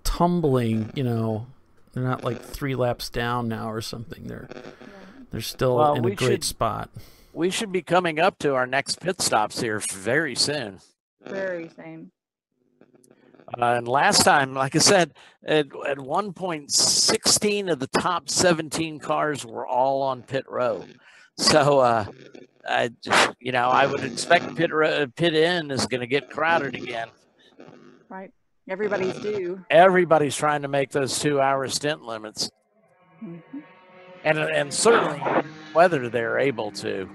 tumbling, they're not like 3 laps down now or something. They're still in a great spot. We should be coming up to our next pit stops here very soon. Very soon. And last time, like I said, at one point, 16 of the top 17 cars were all on pit row. So, I would expect pit in is going to get crowded again. Right. Everybody's due. Everybody's trying to make those 2-hour stint limits. Mm-hmm. And certainly whether they're able to.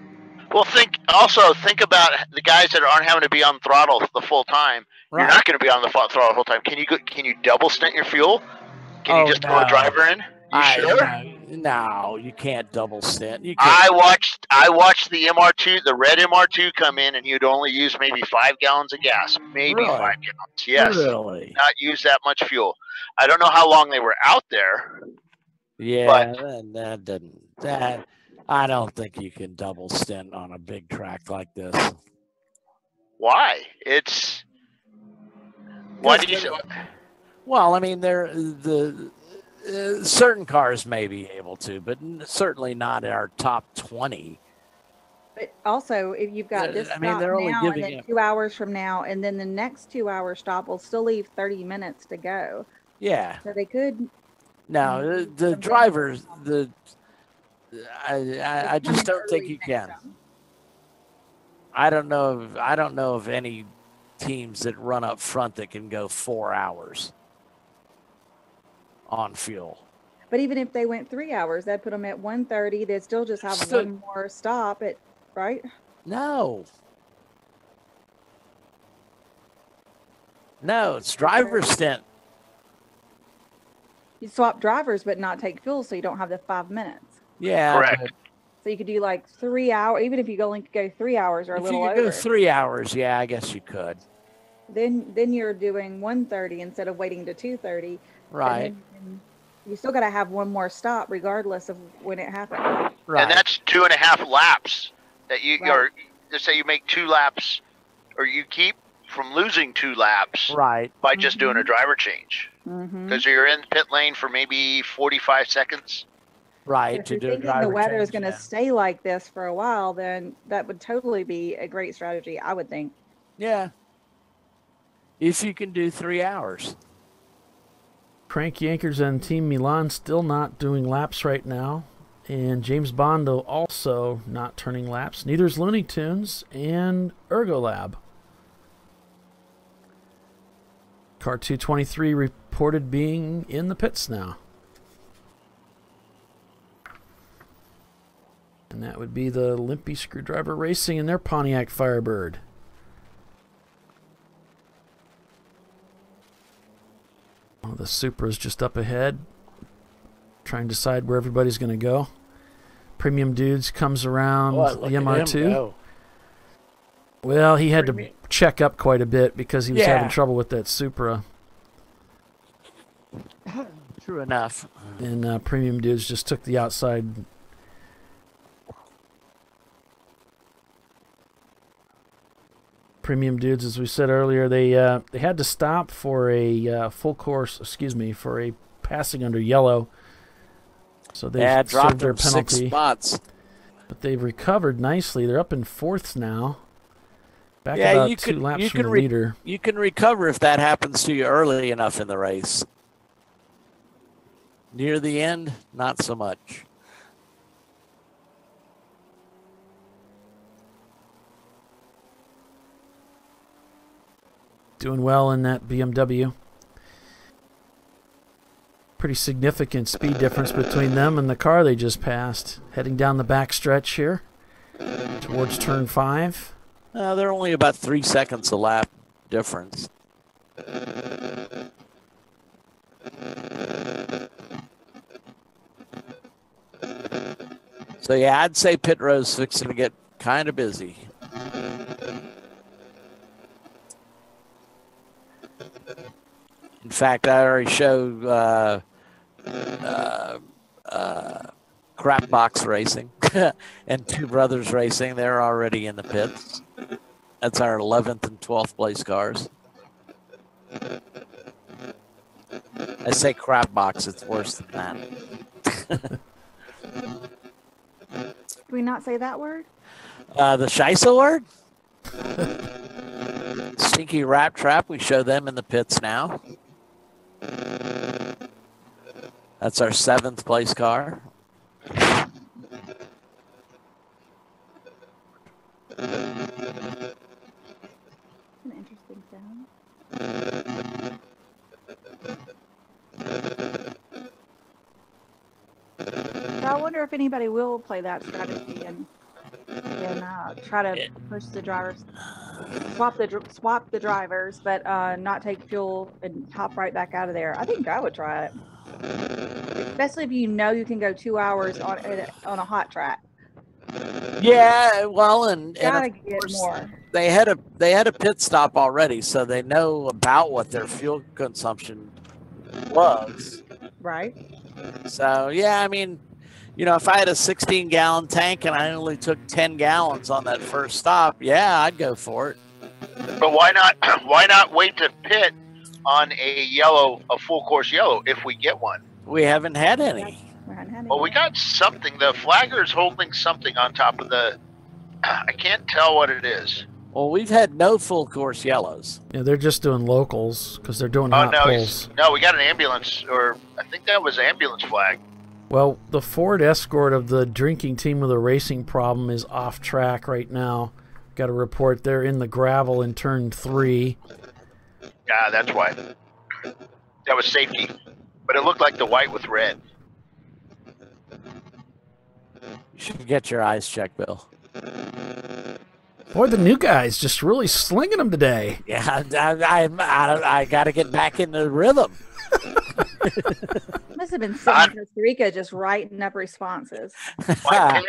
Well, think about the guys that aren't having to be on throttle the full time. Right. You're not going to be on the throttle the whole time. Can you double stint your fuel? Can you just throw a driver in? Sure? No, you can't double stint. I watched the MR2, the red MR2 come in, and you'd only use maybe 5 gallons of gas, maybe 5 gallons. Yes, really? Not use that much fuel. I don't know how long they were out there. Yeah, that I don't think you can double stint on a big track like this. Why? Why do you say? Well, I mean, certain cars may be able to, but certainly not in our top 20. But also, if you've got this stop now, and then 2 hours from now, and then the next 2-hour stop will still leave 30 minutes to go. Yeah. So they could No, the drivers, I just don't think you can. I don't know of any teams that run up front that can go 4 hours on fuel. But even if they went 3 hours, that'd put them at 1:30. They'd still just have one more stop at, right? No, it's driver stint. You swap drivers, but not take fuel, so you don't have the 5 minutes. Yeah, correct. So you could do like 3 hours, even if you only could go 3 hours or a little over. If you could go 3 hours, yeah, I guess you could. Then you're doing 1:30 instead of waiting to 2:30. Right. You still got to have one more stop regardless of when it happened. Right. And that's 2.5 laps that you Right. or just say you make 2 laps, or you keep from losing 2 laps Right. by just doing a driver change, because you're in pit lane for maybe 45 seconds. Right. If To you're do a thinking driver the weather is change, going to stay like this for a while, then that would totally be a great strategy, I would think. Yeah. If you can do 3 hours. Crank Yankers and Team Milan still not doing laps right now. And James Bondo also not turning laps. Neither is Looney Tunes and Ergolab. Car 223 reported being in the pits now. And that would be the Limpy Screwdriver Racing and their Pontiac Firebird. Oh, the Supra's just up ahead, trying to decide where everybody's going to go. Premium Dudes comes around the MR2. Well, he had to check up quite a bit because he was having trouble with that Supra. True enough. And Premium Dudes just took the outside. Premium Dudes, as we said earlier, they had to stop for a for a passing under yellow. So they dropped their them penalty. 6 spots. But they've recovered nicely. They're up in 4th now. Back Yeah, about you 2 laps you from can the leader. You can recover if that happens to you early enough in the race. Near the end, not so much. Doing well in that BMW. Pretty significant speed difference between them and the car they just passed. Heading down the back stretch here towards turn 5. They're only about 3 seconds a lap difference. So yeah, I'd say pit road's fixing to get kind of busy. In fact, I already showed Crap Box Racing and Two Brothers Racing. They're already in the pits. That's our 11th and 12th place cars. I say crap box, it's worse than that. Did we not say that word? The Scheisse word? Stinky Rat Trap, we show them in the pits now. That's our 7th place car. An interesting sound. So I wonder if anybody will play that strategy and try to push the drivers, swap the drivers, but not take fuel and hop right back out of there. I think I would try it, especially if you know you can go 2 hours on a hot track. Yeah, well, and Gotta of get course, more. they had a pit stop already, so they know about what their fuel consumption was. Right. So yeah, I mean, you know, if I had a 16-gallon tank and I only took 10 gallons on that first stop, yeah, I'd go for it. But why not? Why not wait to pit on a full course yellow if we get one? We haven't had any. Well, we got something. The flagger's holding something on top of the. I can't tell what it is. Well, we've had no full course yellows. Yeah, they're just doing locals because they're doing Oh hot no, pulls. no, we got an ambulance, or I think that was ambulance flag. Well, the Ford Escort of the drinking team with a racing problem is off track right now. Got a report they're in the gravel in turn 3. Yeah, that's why. That was safety, but it looked like the white with red. You should get your eyes checked, Bill. Boy, the new guy's just really slinging them today. Yeah, I got to get back in the rhythm. Must have been sitting in Costa Rica just writing up responses. My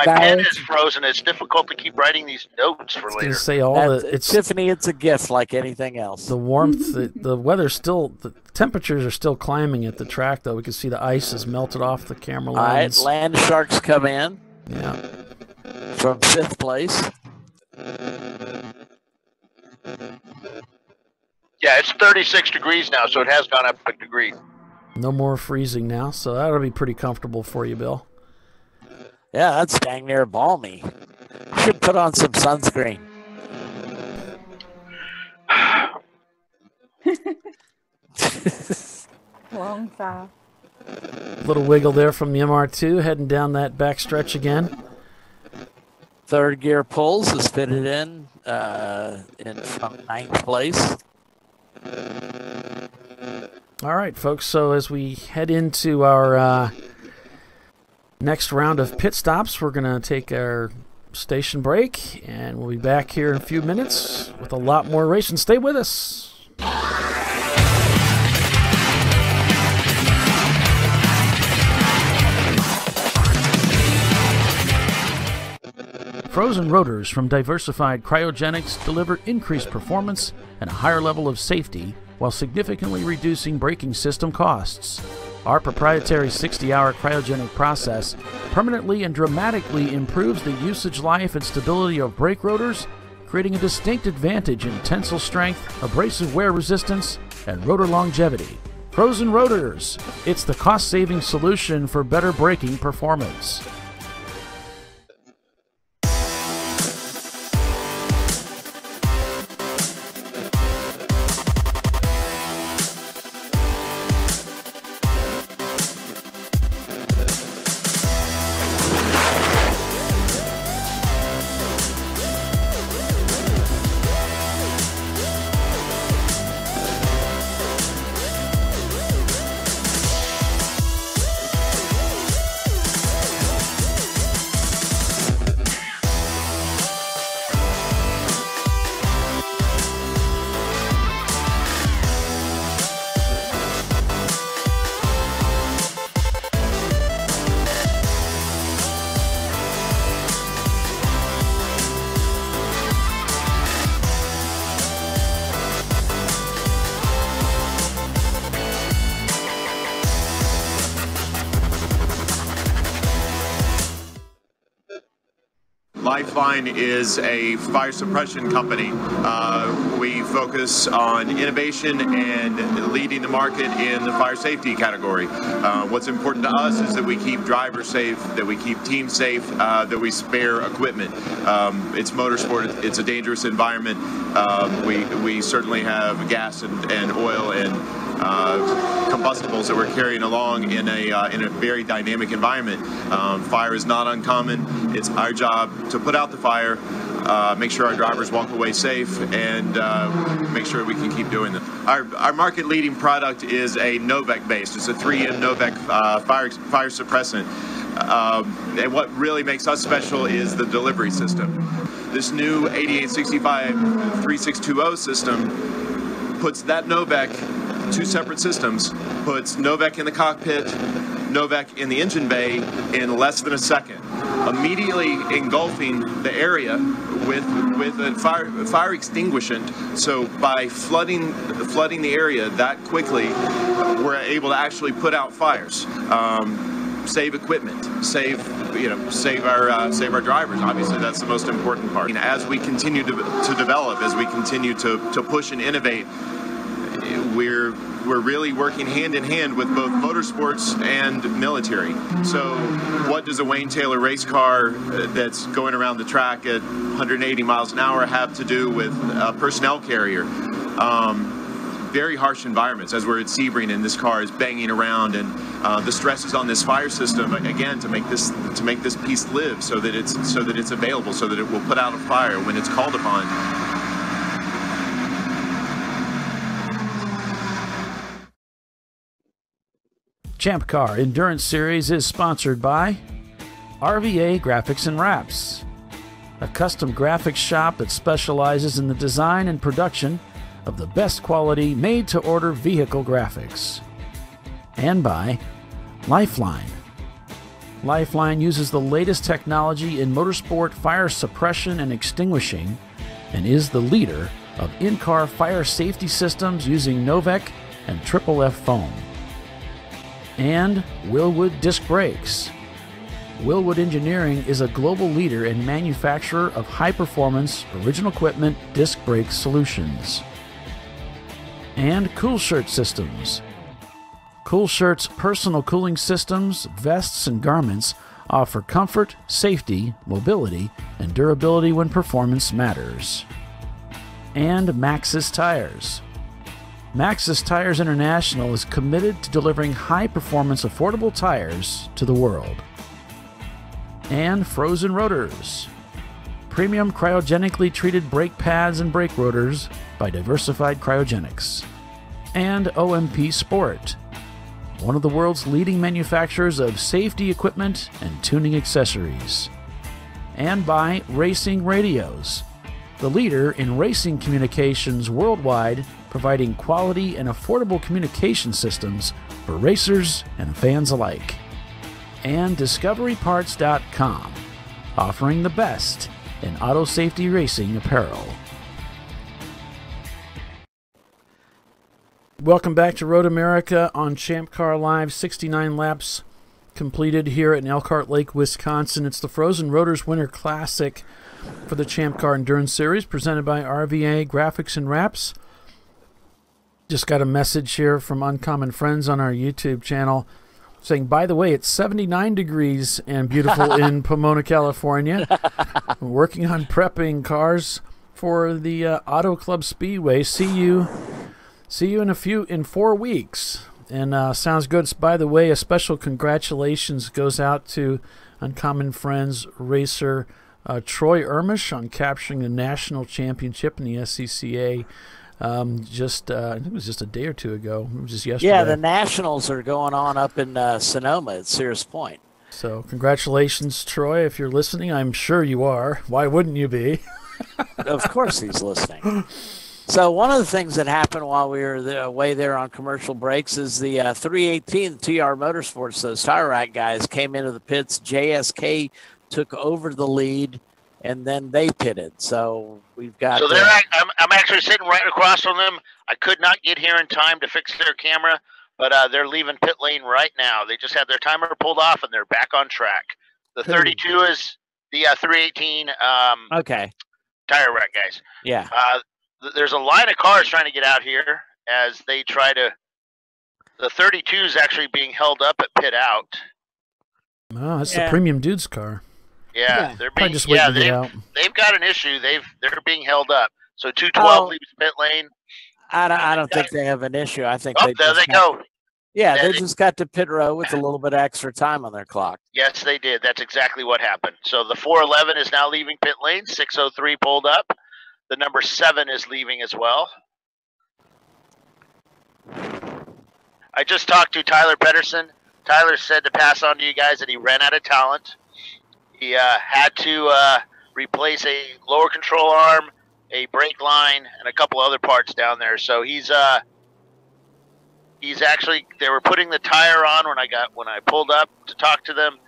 pen is frozen. It's difficult to keep writing these notes for later. Say it's Tiffany. It's a gift like anything else. The warmth, the weather's still, the temperatures are still climbing at the track, though. We can see the ice has melted off the camera lines. All right, Land Sharks come in. Yeah. From 5th place. Yeah, it's 36 degrees now, so it has gone up a degree. No more freezing now, so that'll be pretty comfortable for you, Bill. Yeah, that's dang near balmy. You should put on some sunscreen. Long sigh. Little wiggle there from the MR2, heading down that back stretch again. 3rd gear pulls is fitted in from 9th place. All right, folks, so as we head into our next round of pit stops, we're going to take our station break, and we'll be back here in a few minutes with a lot more racing. Stay with us. Frozen rotors from Diversified Cryogenics deliver increased performance and a higher level of safety while significantly reducing braking system costs. Our proprietary 60-hour cryogenic process permanently and dramatically improves the usage life and stability of brake rotors, creating a distinct advantage in tensile strength, abrasive wear resistance, and rotor longevity. Frozen rotors, it's the cost-saving solution for better braking performance. Lifeline is a fire suppression company. We focus on innovation and leading the market in the fire safety category. What's important to us is that we keep drivers safe, that we keep teams safe, that we spare equipment. It's motorsport. It's a dangerous environment. We certainly have gas and oil and combustibles that we're carrying along in a very dynamic environment. Fire is not uncommon. It's our job to put out the fire, make sure our drivers walk away safe, and make sure we can keep doing that. Our market-leading product is a Novec based. It's a 3M Novec fire suppressant. And what really makes us special is the delivery system. This new 8865 3620 system puts that Novec, 2 separate systems, puts Novec in the cockpit, Novec in the engine bay in less than a second, immediately engulfing the area with a fire extinguishant. So by flooding the area that quickly, we're able to actually put out fires, save equipment, save our drivers. Obviously, that's the most important part. And as we continue to develop, as we continue to push and innovate, we're we're really working hand in hand with both motorsports and military. So what does a Wayne Taylor race car that's going around the track at 180 miles an hour have to do with a personnel carrier? Very harsh environments, as we're at Sebring and this car is banging around, and the stresses on this fire system again to make this piece live, so that it's available, so that it will put out a fire when it's called upon. Champ Car Endurance Series is sponsored by RVA Graphics and Wraps, a custom graphics shop that specializes in the design and production of the best quality made-to-order vehicle graphics. And by Lifeline. Lifeline uses the latest technology in motorsport fire suppression and extinguishing and is the leader of in-car fire safety systems using Novec and Triple F foam. And Wilwood Disc Brakes. Wilwood Engineering is a global leader and manufacturer of high-performance, original equipment disc brake solutions. And Cool Shirt Systems. Cool Shirt's personal cooling systems, vests, and garments offer comfort, safety, mobility, and durability when performance matters. And MAXXIS Tires. MAXXIS Tires International is committed to delivering high-performance, affordable tires to the world. And Frozen Rotors. Premium cryogenically treated brake pads and brake rotors by Diversified Cryogenics. And OMP Sport, one of the world's leading manufacturers of safety equipment and tuning accessories. And by Racing Radios, the leader in racing communications worldwide, providing quality and affordable communication systems for racers and fans alike. And DiscoveryParts.com, offering the best in auto safety racing apparel. Welcome back to Road America on ChampCar.live. 69 laps completed here at Elkhart Lake, Wisconsin. It's the Frozen Rotors Winter Classic for the Champ Car Endurance Series, presented by RVA Graphics and Wraps. Just got a message here from Uncommon Friends on our YouTube channel saying, by the way, it's 79 degrees and beautiful in Pomona, California. We're working on prepping cars for the Auto Club Speedway. See you in 4 weeks. And sounds good. By the way, a special congratulations goes out to Uncommon Friends racer Troy Ermish on capturing the national championship in the SCCA. I think it was just a day or two ago. It was just yesterday. Yeah, the Nationals are going on up in Sonoma at Sears Point. So congratulations, Troy. If you're listening, I'm sure you are. Why wouldn't you be? Of course he's listening. So one of the things that happened while we were away there on commercial breaks is the 318 TR Motorsports, those tire rack guys, came into the pits. JSK took over the lead, and then they pitted. So we've got. So I'm actually sitting right across from them. I could not get here in time to fix their camera, but they're leaving pit lane right now. They just had their timer pulled off, and they're back on track. The 32 is the 318. Okay. Tire rack guys. Yeah. There's a line of cars trying to get out here as they try to. The 32 is actually being held up at pit out. Oh, that's the Premium Dudes car. Yeah, they're being. Just waiting to get out. They've got an issue. They're being held up. So 212 leaves pit lane. I don't think they have an issue. I think there they go. Yeah, they just got to pit row with a little bit of extra time on their clock. Yes, they did. That's exactly what happened. So the 411 is now leaving pit lane. 603 pulled up. The number 7 is leaving as well. I just talked to Tyler Pedersen. Tyler said to pass on to you guys that he ran out of talent. He had to replace a lower control arm, a brake line, and a couple other parts down there. So he's actually, they were putting the tire on when I pulled up to talk to them,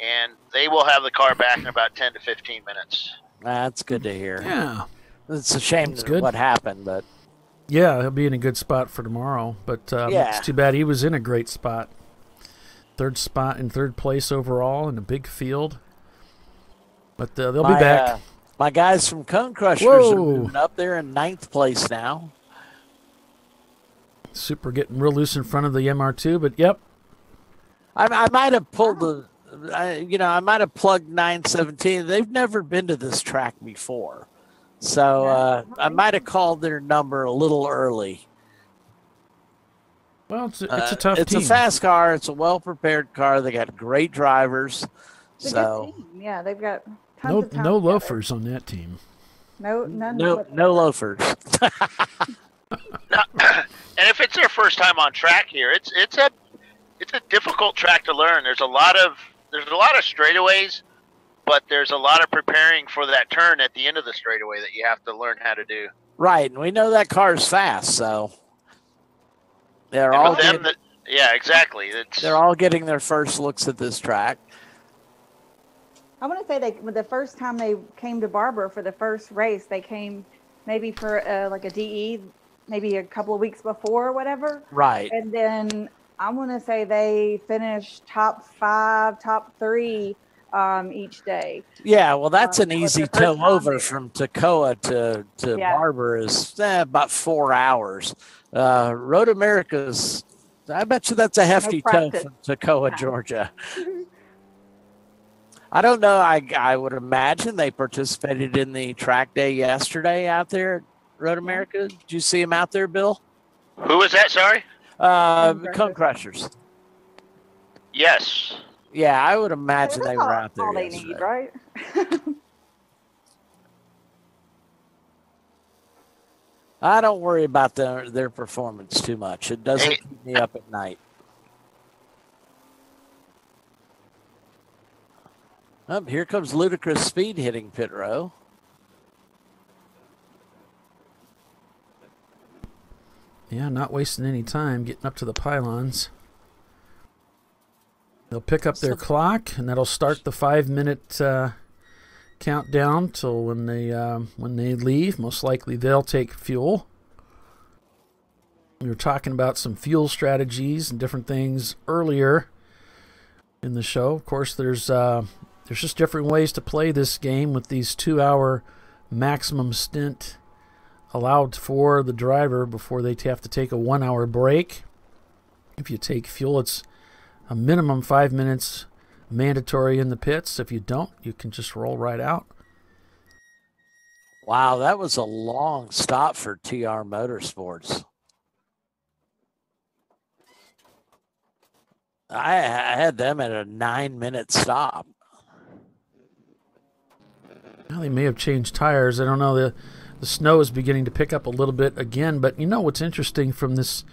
and they will have the car back in about 10 to 15 minutes. That's good to hear. Yeah. It's a shame what happened, but yeah, he'll be in a good spot for tomorrow. But it's too bad he was in a great spot. Third place overall in a big field. But they'll be back. My guys from Cone Crushers are moving up there in 9th place now. Super getting real loose in front of the MR2, but yep. I might have pulled the, I might have plugged 917. They've never been to this track before. So I might have called their number a little early. Well, it's a tough It's team. a fast car. It's a well-prepared car. They got great drivers. It's a So good team. Yeah, they've got tons of talent no together. loafers on that team. No, none. no loafers. And if it's their first time on track here, it's a difficult track to learn. There's a lot of straightaways, but there's a lot of preparing for that turn at the end of the straightaway that you have to learn how to do. Right, and we know that car's fast, so they're all exactly. They're all getting their first looks at this track. I want to say the first time they came to Barber for the first race, they came maybe for like a DE, maybe a couple of weeks before or whatever. Right. And then I want to say they finished top 5, top 3 each day. Yeah, well, that's an easy the first tow over time from Toccoa to Barber is about 4 hours. Road America's, I bet you that's a hefty tow from Toccoa, Georgia. I don't know. I would imagine they participated in the track day yesterday out there at Road America. Did you see them out there, Bill? Who was that? Sorry? Cone Crushers. Yes. Yeah, I would imagine they were out there all they yesterday. need, right? I don't worry about their performance too much. It doesn't keep me up at night. Oh, here comes Ludicrous Speed hitting pit row. Yeah, not wasting any time getting up to the pylons. They'll pick up their clock, and that'll start the 5-minute countdown till when they leave. Most likely they'll take fuel. We were talking about some fuel strategies and different things earlier in the show. Of course, there's just different ways to play this game with these 2-hour maximum stint allowed for the driver before they have to take a 1-hour break. If you take fuel, it's a minimum 5 minutes mandatory in the pits. If you don't, you can just roll right out. Wow, that was a long stop for TR Motorsports. I had them at a 9-minute stop. Well, they may have changed tires. I don't know. The snow is beginning to pick up a little bit again. But you know what's interesting from this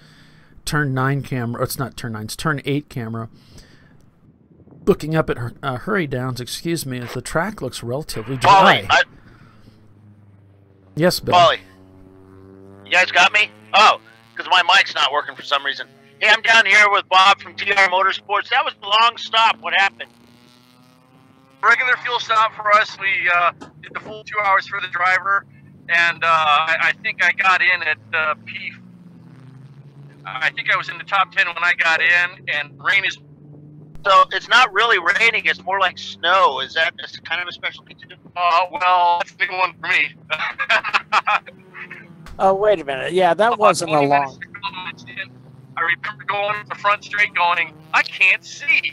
turn 9 camera? Or it's not turn 9. It's turn 8 camera. Looking up at hurry downs, excuse me, the track looks relatively dry. Paulie, yes, Bill. Paulie, you guys got me? Oh, because my mic's not working for some reason. Hey, I'm down here with Bob from TR Motorsports. That was a long stop. What happened? Regular fuel stop for us. We did the full 2 hours for the driver, and I think I got in at I think I was in the top 10 when I got in, and rain is. So it's not really raining; it's more like snow. Is that kind of a specialty too? Well, that's a big one for me. Oh, wait a minute. Yeah, that wasn't a long. I remember going to the front straight, going, I can't see.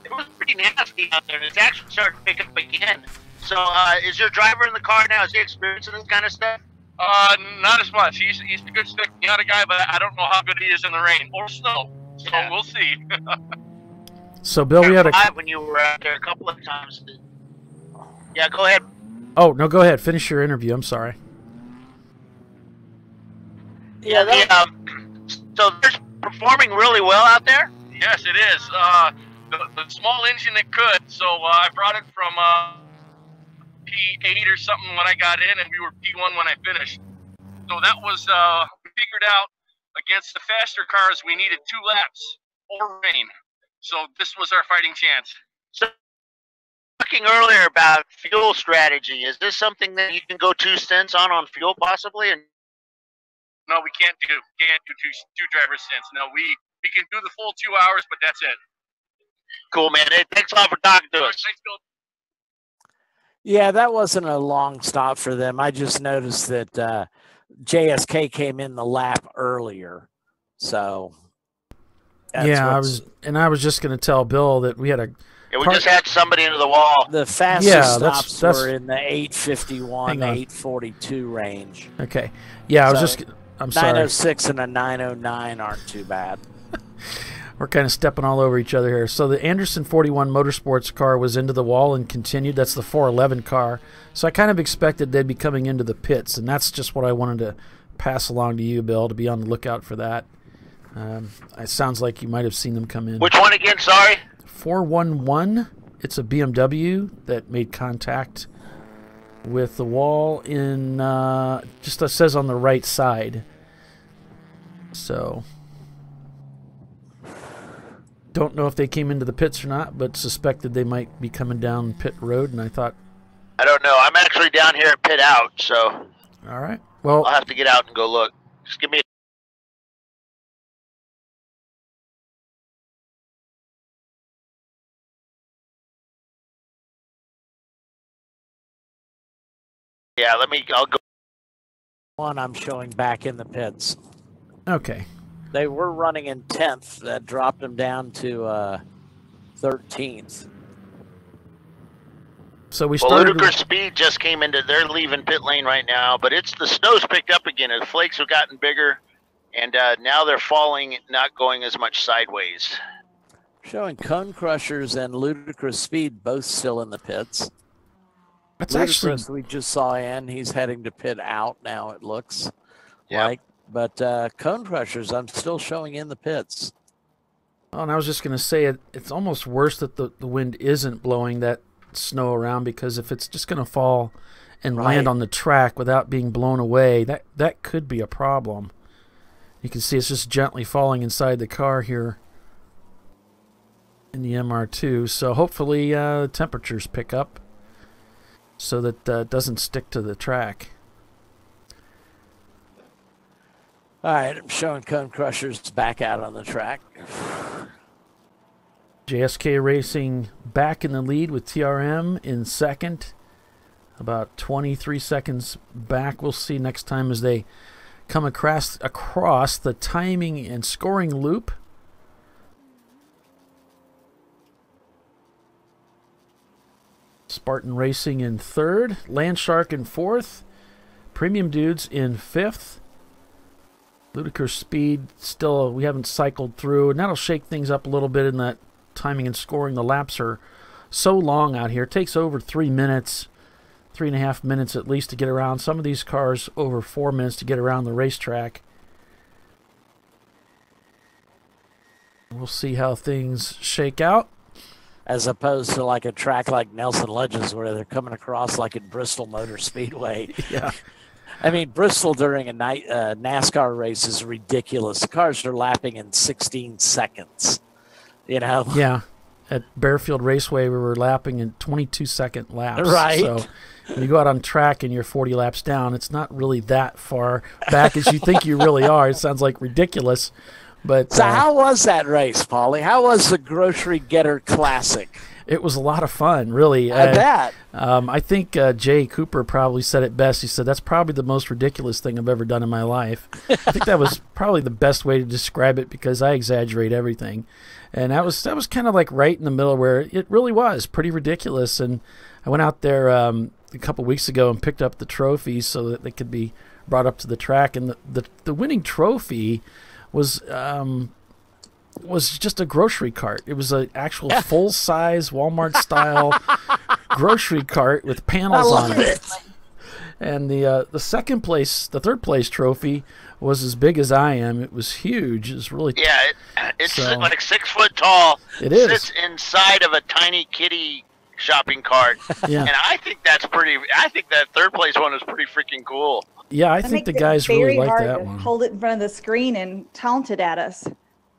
It was pretty nasty out there, and it's actually starting to pick up again. So, is your driver in the car now? Is he experiencing this kind of stuff? Not as much. He's a good stick the other guy, but I don't know how good he is in the rain or snow. So we'll see. So, Bill, we had when you were out there a couple of times. Yeah, go ahead. Oh, no, go ahead. Finish your interview. I'm sorry. Yeah, so they're performing really well out there? Yes, it is. The small engine that could. So I brought it from P8 or something when I got in, and we were P1 when I finished. So that was, we figured out against the faster cars, we needed 2 laps or rain. So this was our fighting chance. So, talking earlier about fuel strategy, is this something that you can go 2 stints on fuel possibly? And no, we can't do two driver stints. No, we can do the full 2 hours, but that's it. Cool, man. Hey, thanks a lot for talking to us. Thanks, Bill. Yeah, that wasn't a long stop for them. I just noticed that JSK came in the lap earlier. So I was just going to tell Bill that we had a. Yeah, we just had somebody into the wall. The fastest stops that's were in the 851, 842 range. Okay. Yeah, I'm sorry. 906 and a 909 aren't too bad. We're kind of stepping all over each other here. So the Anderson 41 Motorsports car was into the wall and continued. That's the 411 car. So I kind of expected they'd be coming into the pits, and that's just what I wanted to pass along to you, Bill, to be on the lookout for that. It sounds like you might have seen them come in. Which one again, sorry? 411. It's a BMW that made contact with the wall in, just it says on the right side. So, don't know if they came into the pits or not, but suspected they might be coming down pit road, and I thought... I don't know. I'm actually down here at pit out, so... All right. Well, I'll have to get out and go look. Just give me a... Yeah, I'll go. One I'm showing back in the pits. Okay. They were running in 10th. That dropped them down to 13th. So we started. Ludicrous Speed just came into. They're leaving pit lane right now, but the snow's picked up again. The flakes have gotten bigger, and now they're falling, not going as much sideways. Showing Cone Crushers and Ludicrous Speed both still in the pits. That's Ludicrous, actually we just saw in. He's heading to pit out now, it looks like. But Cone Crushers, I'm still showing in the pits. Oh, and I was just going to say it's almost worse that the wind isn't blowing that snow around, because if it's just going to fall and land on the track without being blown away, that could be a problem. You can see it's just gently falling inside the car here in the MR2. So hopefully temperatures pick up so that it doesn't stick to the track. All right, I'm showing Cone Crushers back out on the track. JSK Racing back in the lead with TRM in second. About 23 seconds back. We'll see next time as they come across the timing and scoring loop. Spartan Racing in third. Landshark in fourth. Premium Dudes in fifth. Ludicrous Speed still, we haven't cycled through, and that'll shake things up a little bit in that timing and scoring. The laps are so long out here. It takes over 3 minutes, 3.5 minutes at least to get around. Some of these cars over 4 minutes to get around the racetrack. We'll see how things shake out. As opposed to like a track like Nelson Ledges where they're coming across like at Bristol Motor Speedway. Yeah. I mean, Bristol during a night NASCAR race is ridiculous. The cars are lapping in 16 seconds, you know? Yeah. At Bearfield Raceway, we were lapping in 22-second laps. Right. So when you go out on track and you're 40 laps down, it's not really that far back as you think you really are. It sounds like ridiculous. But so how was that race, Paulie? How was the Grocery Getter Classic? It was a lot of fun, really. I bet. I think Jay Cooper probably said it best. He said, that's probably the most ridiculous thing I've ever done in my life. I think that was probably the best way to describe it, because I exaggerate everything. And that was kind of like right in the middle where it really was pretty ridiculous. And I went out there a couple weeks ago and picked up the trophies so that they could be brought up to the track. And the winning trophy was just a grocery cart. It was an actual full-size Walmart-style grocery cart with panels on it. And the third place trophy was as big as I am. It was huge. It was really it's like 6 foot tall. It is. Sits inside of a tiny kitty shopping cart. Yeah. And I think that's pretty. I think that third place one is pretty freaking cool. Yeah, I think the guys really like that one. Hold it in front of the screen and taunt it at us.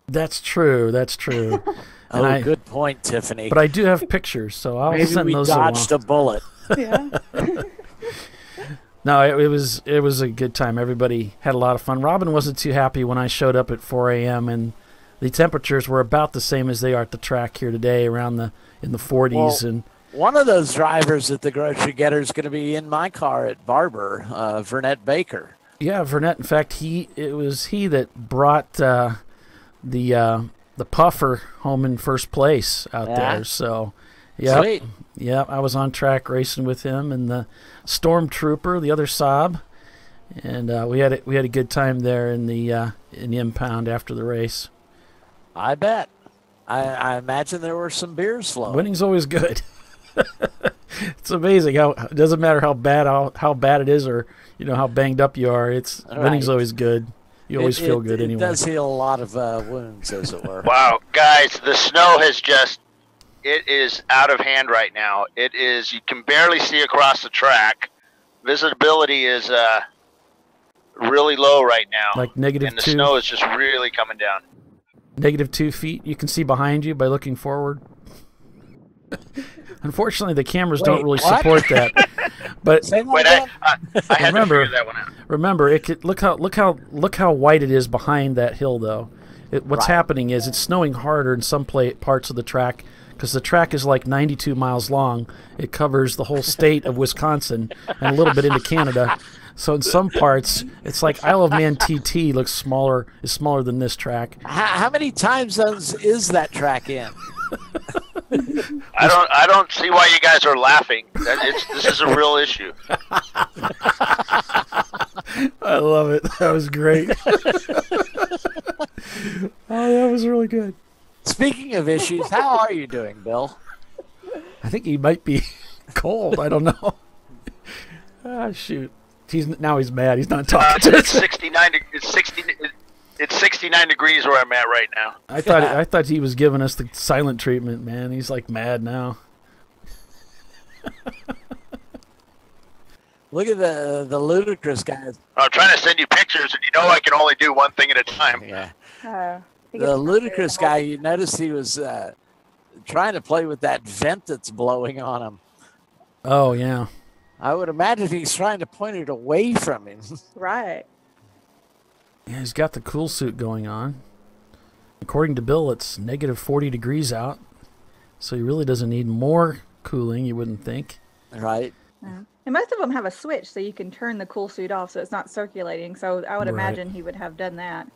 That's true. Good point, Tiffany. But I do have pictures, so I'll send those along. Maybe we dodged a bullet. Yeah. No, it was a good time. Everybody had a lot of fun. Robin wasn't too happy when I showed up at 4 a.m. and the temperatures were about the same as they are at the track here today, around in the 40s. And one of those drivers at the Grocery Getter is going to be in my car at Barber, Vernette Baker. Yeah, Vernette. In fact, it was he that brought the puffer home in first place out there. So, yeah, I was on track racing with him and the Stormtrooper, the other Saab, and we had a good time there in the impound after the race. I bet. I imagine there were some beers flowing. Winning's always good. It's amazing how it doesn't matter how bad it is or how banged up you are. Winning's always good. You always feel good anyway. It does heal a lot of wounds, as it were. Wow, guys, the snow it is out of hand right now. It is, you can barely see across the track. Visibility is really low right now. Like -2. And the snow is just really coming down. -2 feet. You can see behind you by looking forward. Unfortunately, the cameras don't really support that. But I had to figure that one out. Remember, look how white it is behind that hill, though. What's happening is it's snowing harder in some parts of the track because the track is like 92 miles long. It covers the whole state of Wisconsin and a little bit into Canada. So in some parts, it's like Isle of Man TT is smaller than this track. How many time zones is that track in? I don't see why you guys are laughing. This is a real issue. I love it. That was great. Oh, that was really good. Speaking of issues, how are you doing, Bill? I think he might be cold. I don't know. Shoot. He's mad. He's not talking. It's 69. It's 69 degrees where I'm at right now. I thought he was giving us the silent treatment, man. He's like mad now. Look at the ludicrous guys. I'm trying to send you pictures, and I can only do one thing at a time. Yeah. The ludicrous guy, you notice he was trying to play with that vent that's blowing on him. Oh, yeah. I would imagine he's trying to point it away from him. Right. Yeah, he's got the cool suit going on. According to Bill, it's -40 degrees out, so he really doesn't need more cooling, you wouldn't think. Right. Yeah. And most of them have a switch, so you can turn the cool suit off so it's not circulating. So I would imagine he would have done that.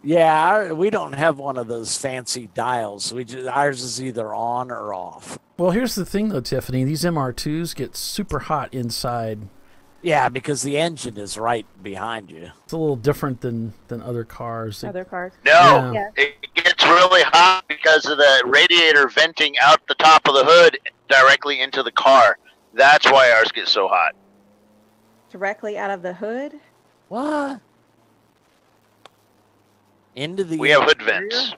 Yeah, we don't have one of those fancy dials. Ours is either on or off. Well, here's the thing, though, Tiffany. These MR2s get super hot inside. Yeah, because the engine is right behind you. It's a little different than other cars. Other cars? No, it gets really hot because of the radiator venting out the top of the hood directly into the car. That's why ours get so hot. Directly out of the hood? What? Into the We have hood vents.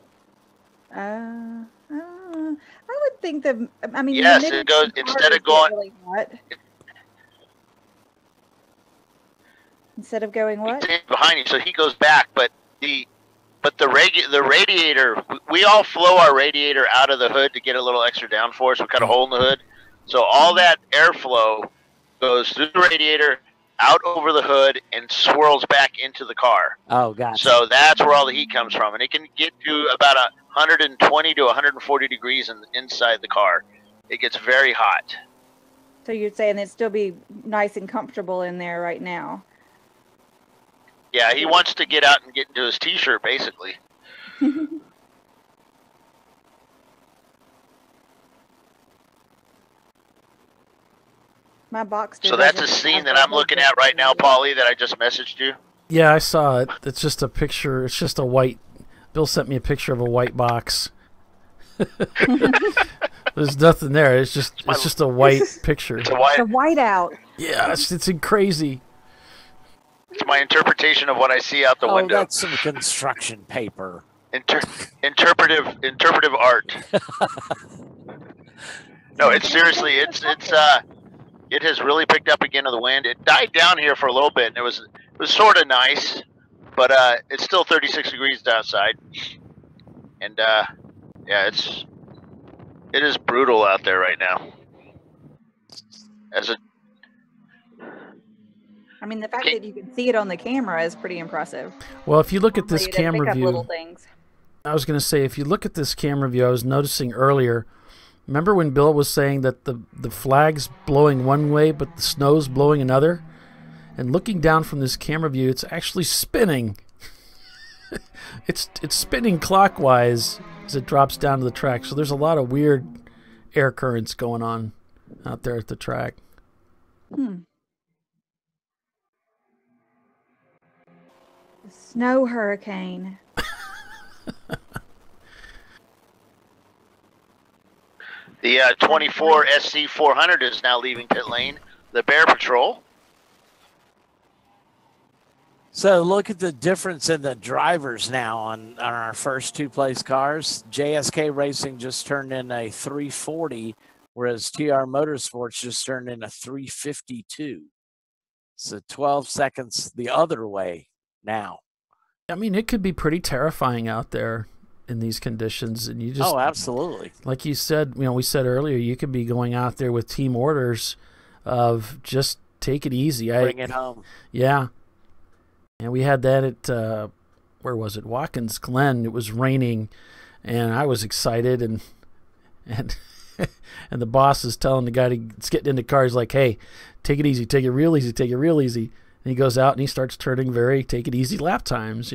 I would think that, I mean, yes, it goes, instead of going... Really hot. Instead of going what? Behind you, so he goes back, but the radiator, we all flow our radiator out of the hood to get a little extra downforce. We cut a hole in the hood. So all that airflow goes through the radiator, out over the hood, and swirls back into the car. Oh, gotcha. So that's where all the heat comes from. And it can get to about 120 to 140 degrees inside the car. It gets very hot. So you're saying it'd still be nice and comfortable in there right now? Yeah, he wants to get out and get into his T-shirt, basically. My box. So that's a scene that I'm looking at right now, Paulie, that I just messaged you. Yeah, I saw it. It's just a picture. It's just a white. Bill sent me a picture of a white box. There's nothing there. It's just a white picture. It's a white out. Yeah, it's crazy. It's my interpretation of what I see out the window. Oh, that's some construction paper. Interpretive art. No, it's seriously, it has really picked up again of the wind. It died down here for a little bit, and it was sort of nice, but it's still 36 degrees outside, and yeah, it is brutal out there right now. I mean, the fact that you can see it on the camera is pretty impressive. Well, if you look at this camera view, little things. I was going to say, if you look at this camera view, I was noticing earlier. Remember when Bill was saying that the flag's blowing one way, but the snow's blowing another? And looking down from this camera view, it's actually spinning. It's spinning clockwise as it drops down to the track. So there's a lot of weird air currents going on out there at the track. Snow hurricane. The 24 SC 400 is now leaving pit lane. The Bear Patrol. So look at the difference in the drivers now on our first two-place cars. JSK Racing just turned in a 340, whereas TR Motorsports just turned in a 352. So 12 seconds the other way now. I mean, it could be pretty terrifying out there in these conditions, and you just absolutely, like you said, we said earlier, you could be going out there with team orders of just take it easy, bring it home. Yeah. And we had that at where was it? Watkins Glen. It was raining, and I was excited, and and the boss is telling the guy that's getting in the car, he's like, "Hey, take it easy, take it real easy, take it real easy." And he goes out and he starts turning very take it easy lap times,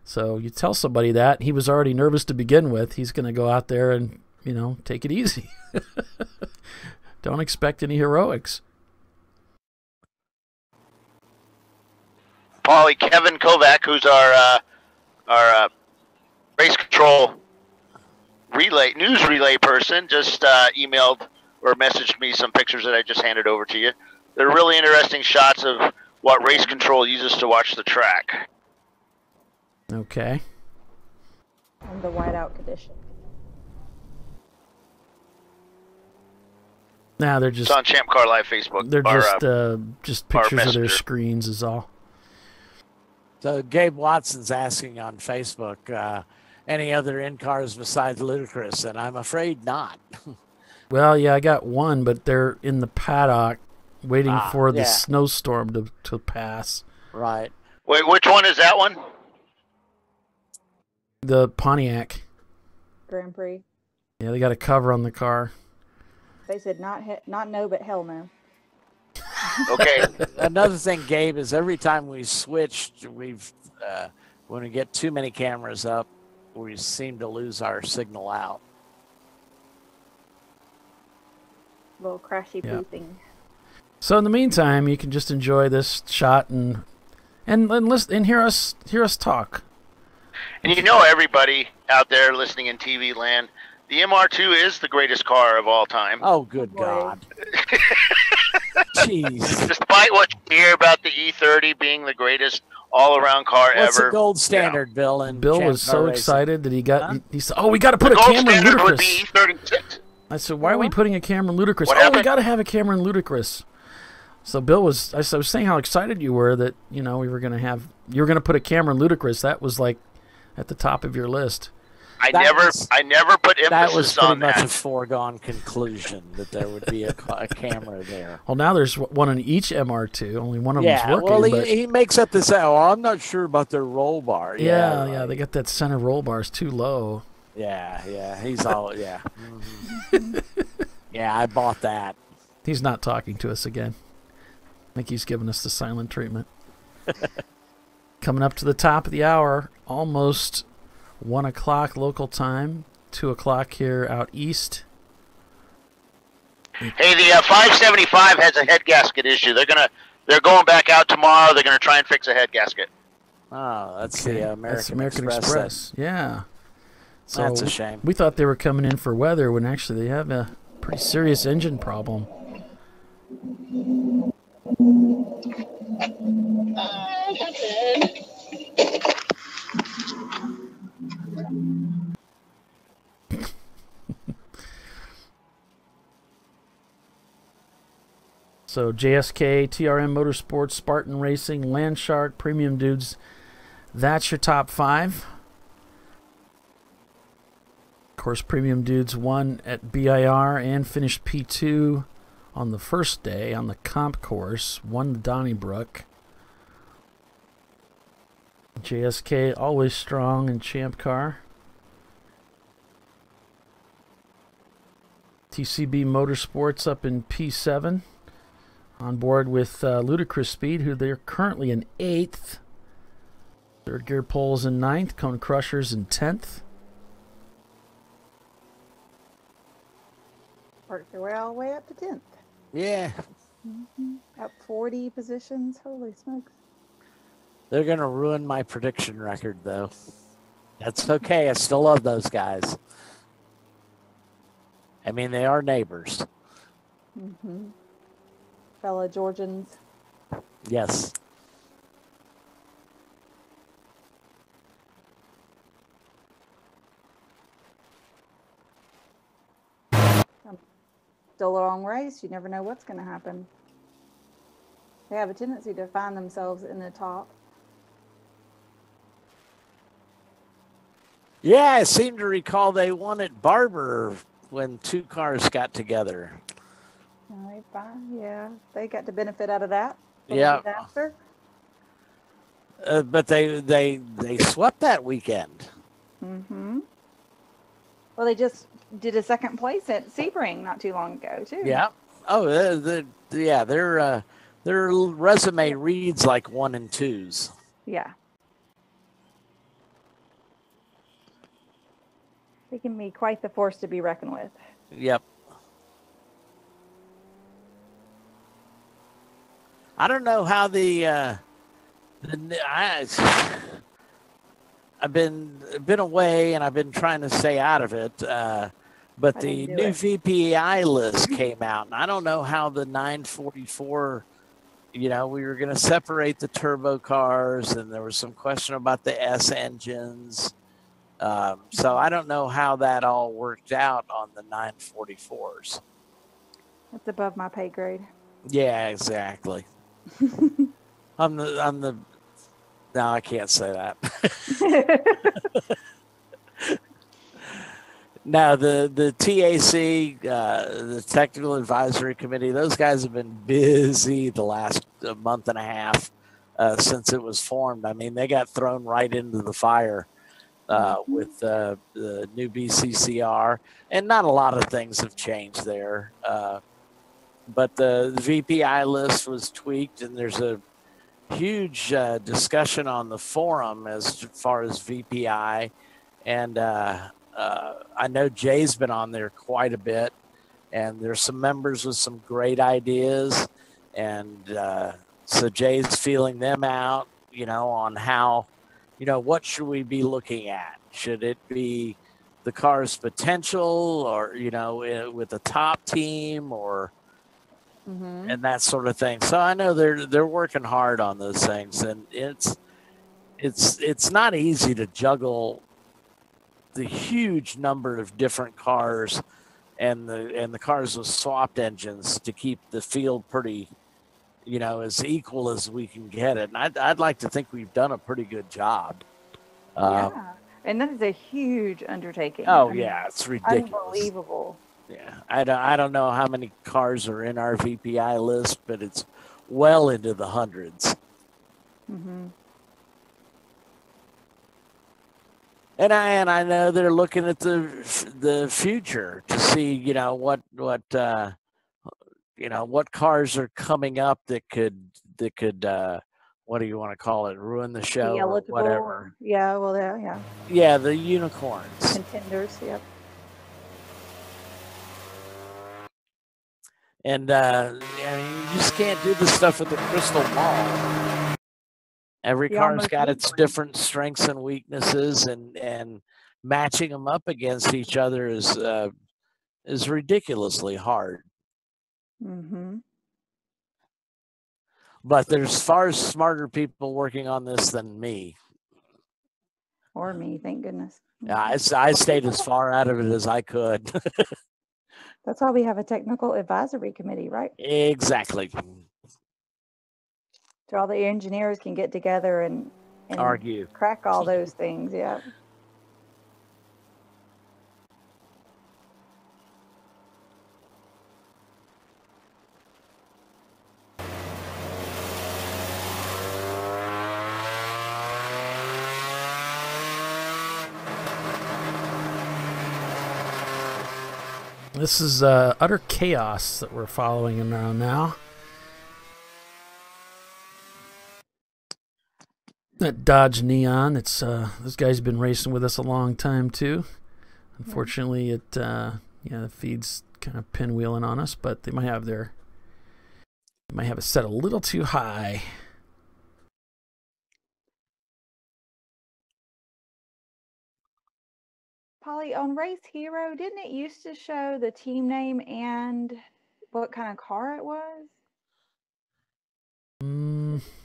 So you tell somebody that, he was already nervous to begin with. He's going to go out there and take it easy. Don't expect any heroics. Paulie, Kevin Kovac, who's our race control news relay person, just emailed or messaged me some pictures that I just handed over to you. They're really interesting shots of what race control uses to watch the track. Okay. And the whiteout condition. Nah, they're just it's on ChampCar.live Facebook. They're just pictures of their screens is all. So Gabe Watson's asking on Facebook, any other in-cars besides Ludacris, and I'm afraid not. Well, yeah, I got one, but they're in the paddock waiting for the snowstorm to pass. Right. Wait, which one is that one? The Pontiac. Grand Prix. Yeah, they got a cover on the car. They said not no, but hell no. Okay. Another thing, Gabe, is every time we switched, when we get too many cameras up, we seem to lose our signal out. Little crashy poo thing. So in the meantime, you can just enjoy this shot and listen and hear us talk. And everybody out there listening in TV land, the MR2 is the greatest car of all time. Oh, good God. Jeez. Despite what you hear about the E30 being the greatest all-around car What's ever. The gold standard, Bill? And Bill was so excited that he said, "Oh, we got to put a camera in Ludacris. Would be Ludacris." E36. I said, "Why are we putting a camera in Ludacris?" What Oh, happened? we got to have a camera in Ludacris. So Bill was I was saying how excited you were that you were going to put a camera in Ludacris. That was like at the top of your list. I never put emphasis that was pretty on much that. a foregone conclusion that there would be a camera there. Well, now there's one on each MR2. Only one of them's working. Well, he makes up this. Oh, I'm not sure about their roll bar. Yeah, they got that center roll bars too low. Yeah, he's all Yeah, I bought that. He's not talking to us again. I think he's giving us the silent treatment. Coming up to the top of the hour, almost 1 o'clock local time, 2 o'clock here out east. Hey, the 575 has a head gasket issue. They're going back out tomorrow. They're gonna try and fix a head gasket. Oh, that's the American Express. Yeah. So that's a shame. We thought they were coming in for weather when actually they have a pretty serious engine problem. So JSK, TRM Motorsports, Spartan Racing, Landshark, Premium Dudes. That's your top 5. Of course, Premium Dudes won at BIR and finished P2 on the first day on the comp course. Won the Donnybrook. JSK always strong in Champ Car. TCB Motorsports up in P7 On board with Ludicrous Speed, who they're currently in 8th. Third Gear Poles in 9th. Cone Crushers in 10th. Worked their way all the way up to 10th. Yeah. Up 40 positions. Holy smokes. They're going to ruin my prediction record, though. That's okay. I still love those guys. I mean, they are neighbors. Fellow Georgians. Yes. Still a long race. You never know what's going to happen. They have a tendency to find themselves in the top. Yeah, I seem to recall they won at Barber when 2 cars got together. Yeah, they got to benefit out of that. Yeah. After. But they swept that weekend. Well, they just did a second place at Sebring not too long ago too. Yeah. Oh, their resume reads like 1 and 2s. Yeah. They can be quite the force to be reckoned with. Yep. I don't know how I've been away and I've been trying to stay out of it. But the new VPI list came out, and I don't know how the 944. We were going to separate the turbo cars, and there was some question about the S engines. So I don't know how that all worked out on the 944s. That's above my pay grade. Yeah, exactly. No, I can't say that. No, the TAC, the Technical Advisory Committee, those guys have been busy the last month and a half since it was formed. I mean, they got thrown right into the fire with the new BCCR, and not a lot of things have changed there. But the VPI list was tweaked, and there's a huge discussion on the forum as far as VPI. And I know Jay's been on there quite a bit, and there's some members with some great ideas. And so Jay's feeling them out, on how, what should we be looking at? Should it be the car's potential or, with the top team or, and that sort of thing. So I know they're working hard on those things, and it's not easy to juggle the huge number of different cars and the cars with swapped engines to keep the field pretty, as equal as we can get it. And I'd like to think we've done a pretty good job. Yeah, and that is a huge undertaking. Yeah, it's ridiculous. Unbelievable. Yeah, I don't know how many cars are in our VPI list, but it's well into the hundreds. And I know they're looking at the future to see what cars are coming up that could what do you want to call it, ruin the show or whatever. Yeah, well, yeah. Yeah, the unicorns. Contenders, yep. And you just can't do this stuff with the crystal ball. Every car's got its different strengths and weaknesses, and matching them up against each other is ridiculously hard. But there's far smarter people working on this than me. Or me, thank goodness. Yeah, I stayed as far out of it as I could. That's why we have a technical advisory committee, right? Exactly. So all the engineers can get together and argue, crack all those things. Yeah. This is utter chaos that we're following around now. That Dodge Neon. It's this guy's been racing with us a long time too. Unfortunately, the feed's kind of pinwheeling on us, but they might have it set a little too high. Polly, on Race Hero, didn't it used to show the team name and what kind of car it was?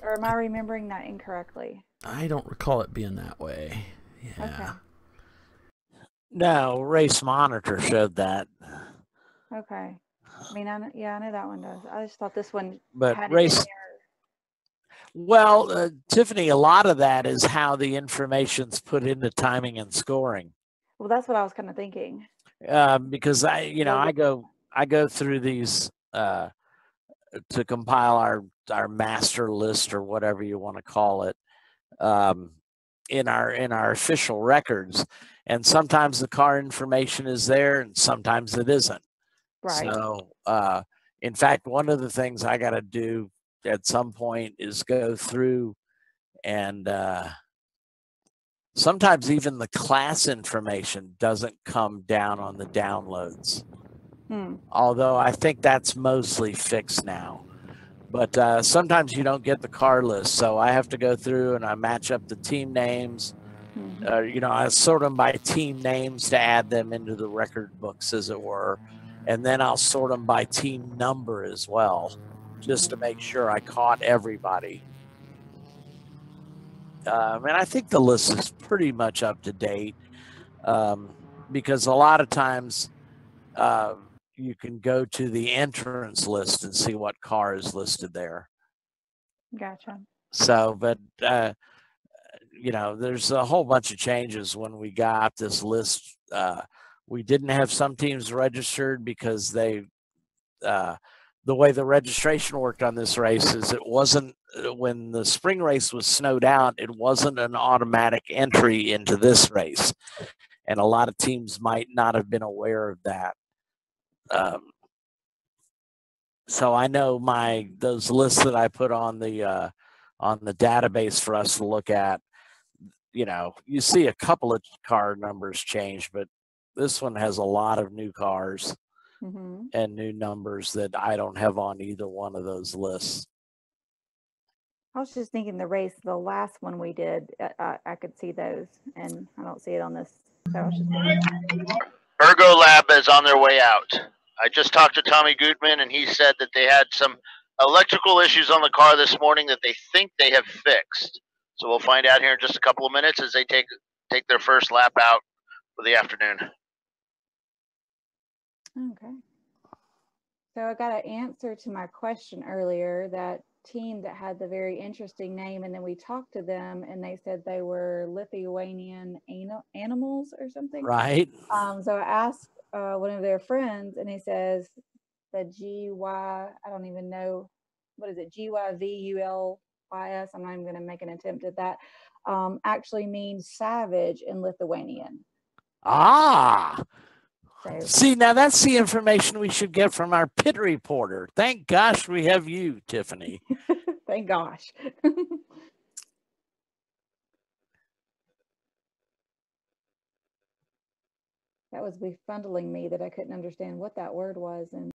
Or am I remembering that incorrectly? I don't recall it being that way. Yeah. Okay. No, Race Monitor showed that. Okay. I mean, I know that one does. I just thought this one But had Race. it in there. Well, Tiffany, a lot of that is how the information's put into timing and scoring. Well, that's what I was kind of thinking. Because I go through these to compile our master list or whatever you want to call it in our official records, and sometimes the car information is there and sometimes it isn't. Right. So, in fact, one of the things I got to do at some point is go through and sometimes even the class information doesn't come down on the downloads. Although I think that's mostly fixed now. But sometimes you don't get the car list. So I have to go through and I match up the team names. I sort them by team names to add them into the record books, as it were. And then I'll sort them by team number as well, just to make sure I caught everybody. And I think the list is pretty much up to date because a lot of times you can go to the entrance list and see what car is listed there. Gotcha. So, but, there's a whole bunch of changes when we got this list. We didn't have some teams registered because the way the registration worked on this race is it wasn't, when the spring race was snowed out, it wasn't an automatic entry into this race. And a lot of teams might not have been aware of that. So I know those lists that I put on the database for us to look at, you see a couple of car numbers change, but this one has a lot of new cars and new numbers that I don't have on either one of those lists. I was just thinking the last one we did, I could see those, and I don't see it on this. So I was just thinking. Ergo Lab is on their way out. I just talked to Tommy Gutman, and he said that they had some electrical issues on the car this morning that they think they have fixed. So we'll find out here in just a couple of minutes as they take their first lap out for the afternoon. Okay. So I got an answer to my question earlier, that team that had the very interesting name, and then we talked to them and they said they were Lithuanian animals or something. Right. So I asked one of their friends, and he says the I don't even know, what is it, GYVULYS, I'm not even going to make an attempt at that, actually means savage in Lithuanian. See, now that's the information we should get from our pit reporter. Thank gosh we have you, Tiffany. Thank gosh. That was befuddling me that I couldn't understand what that word was. And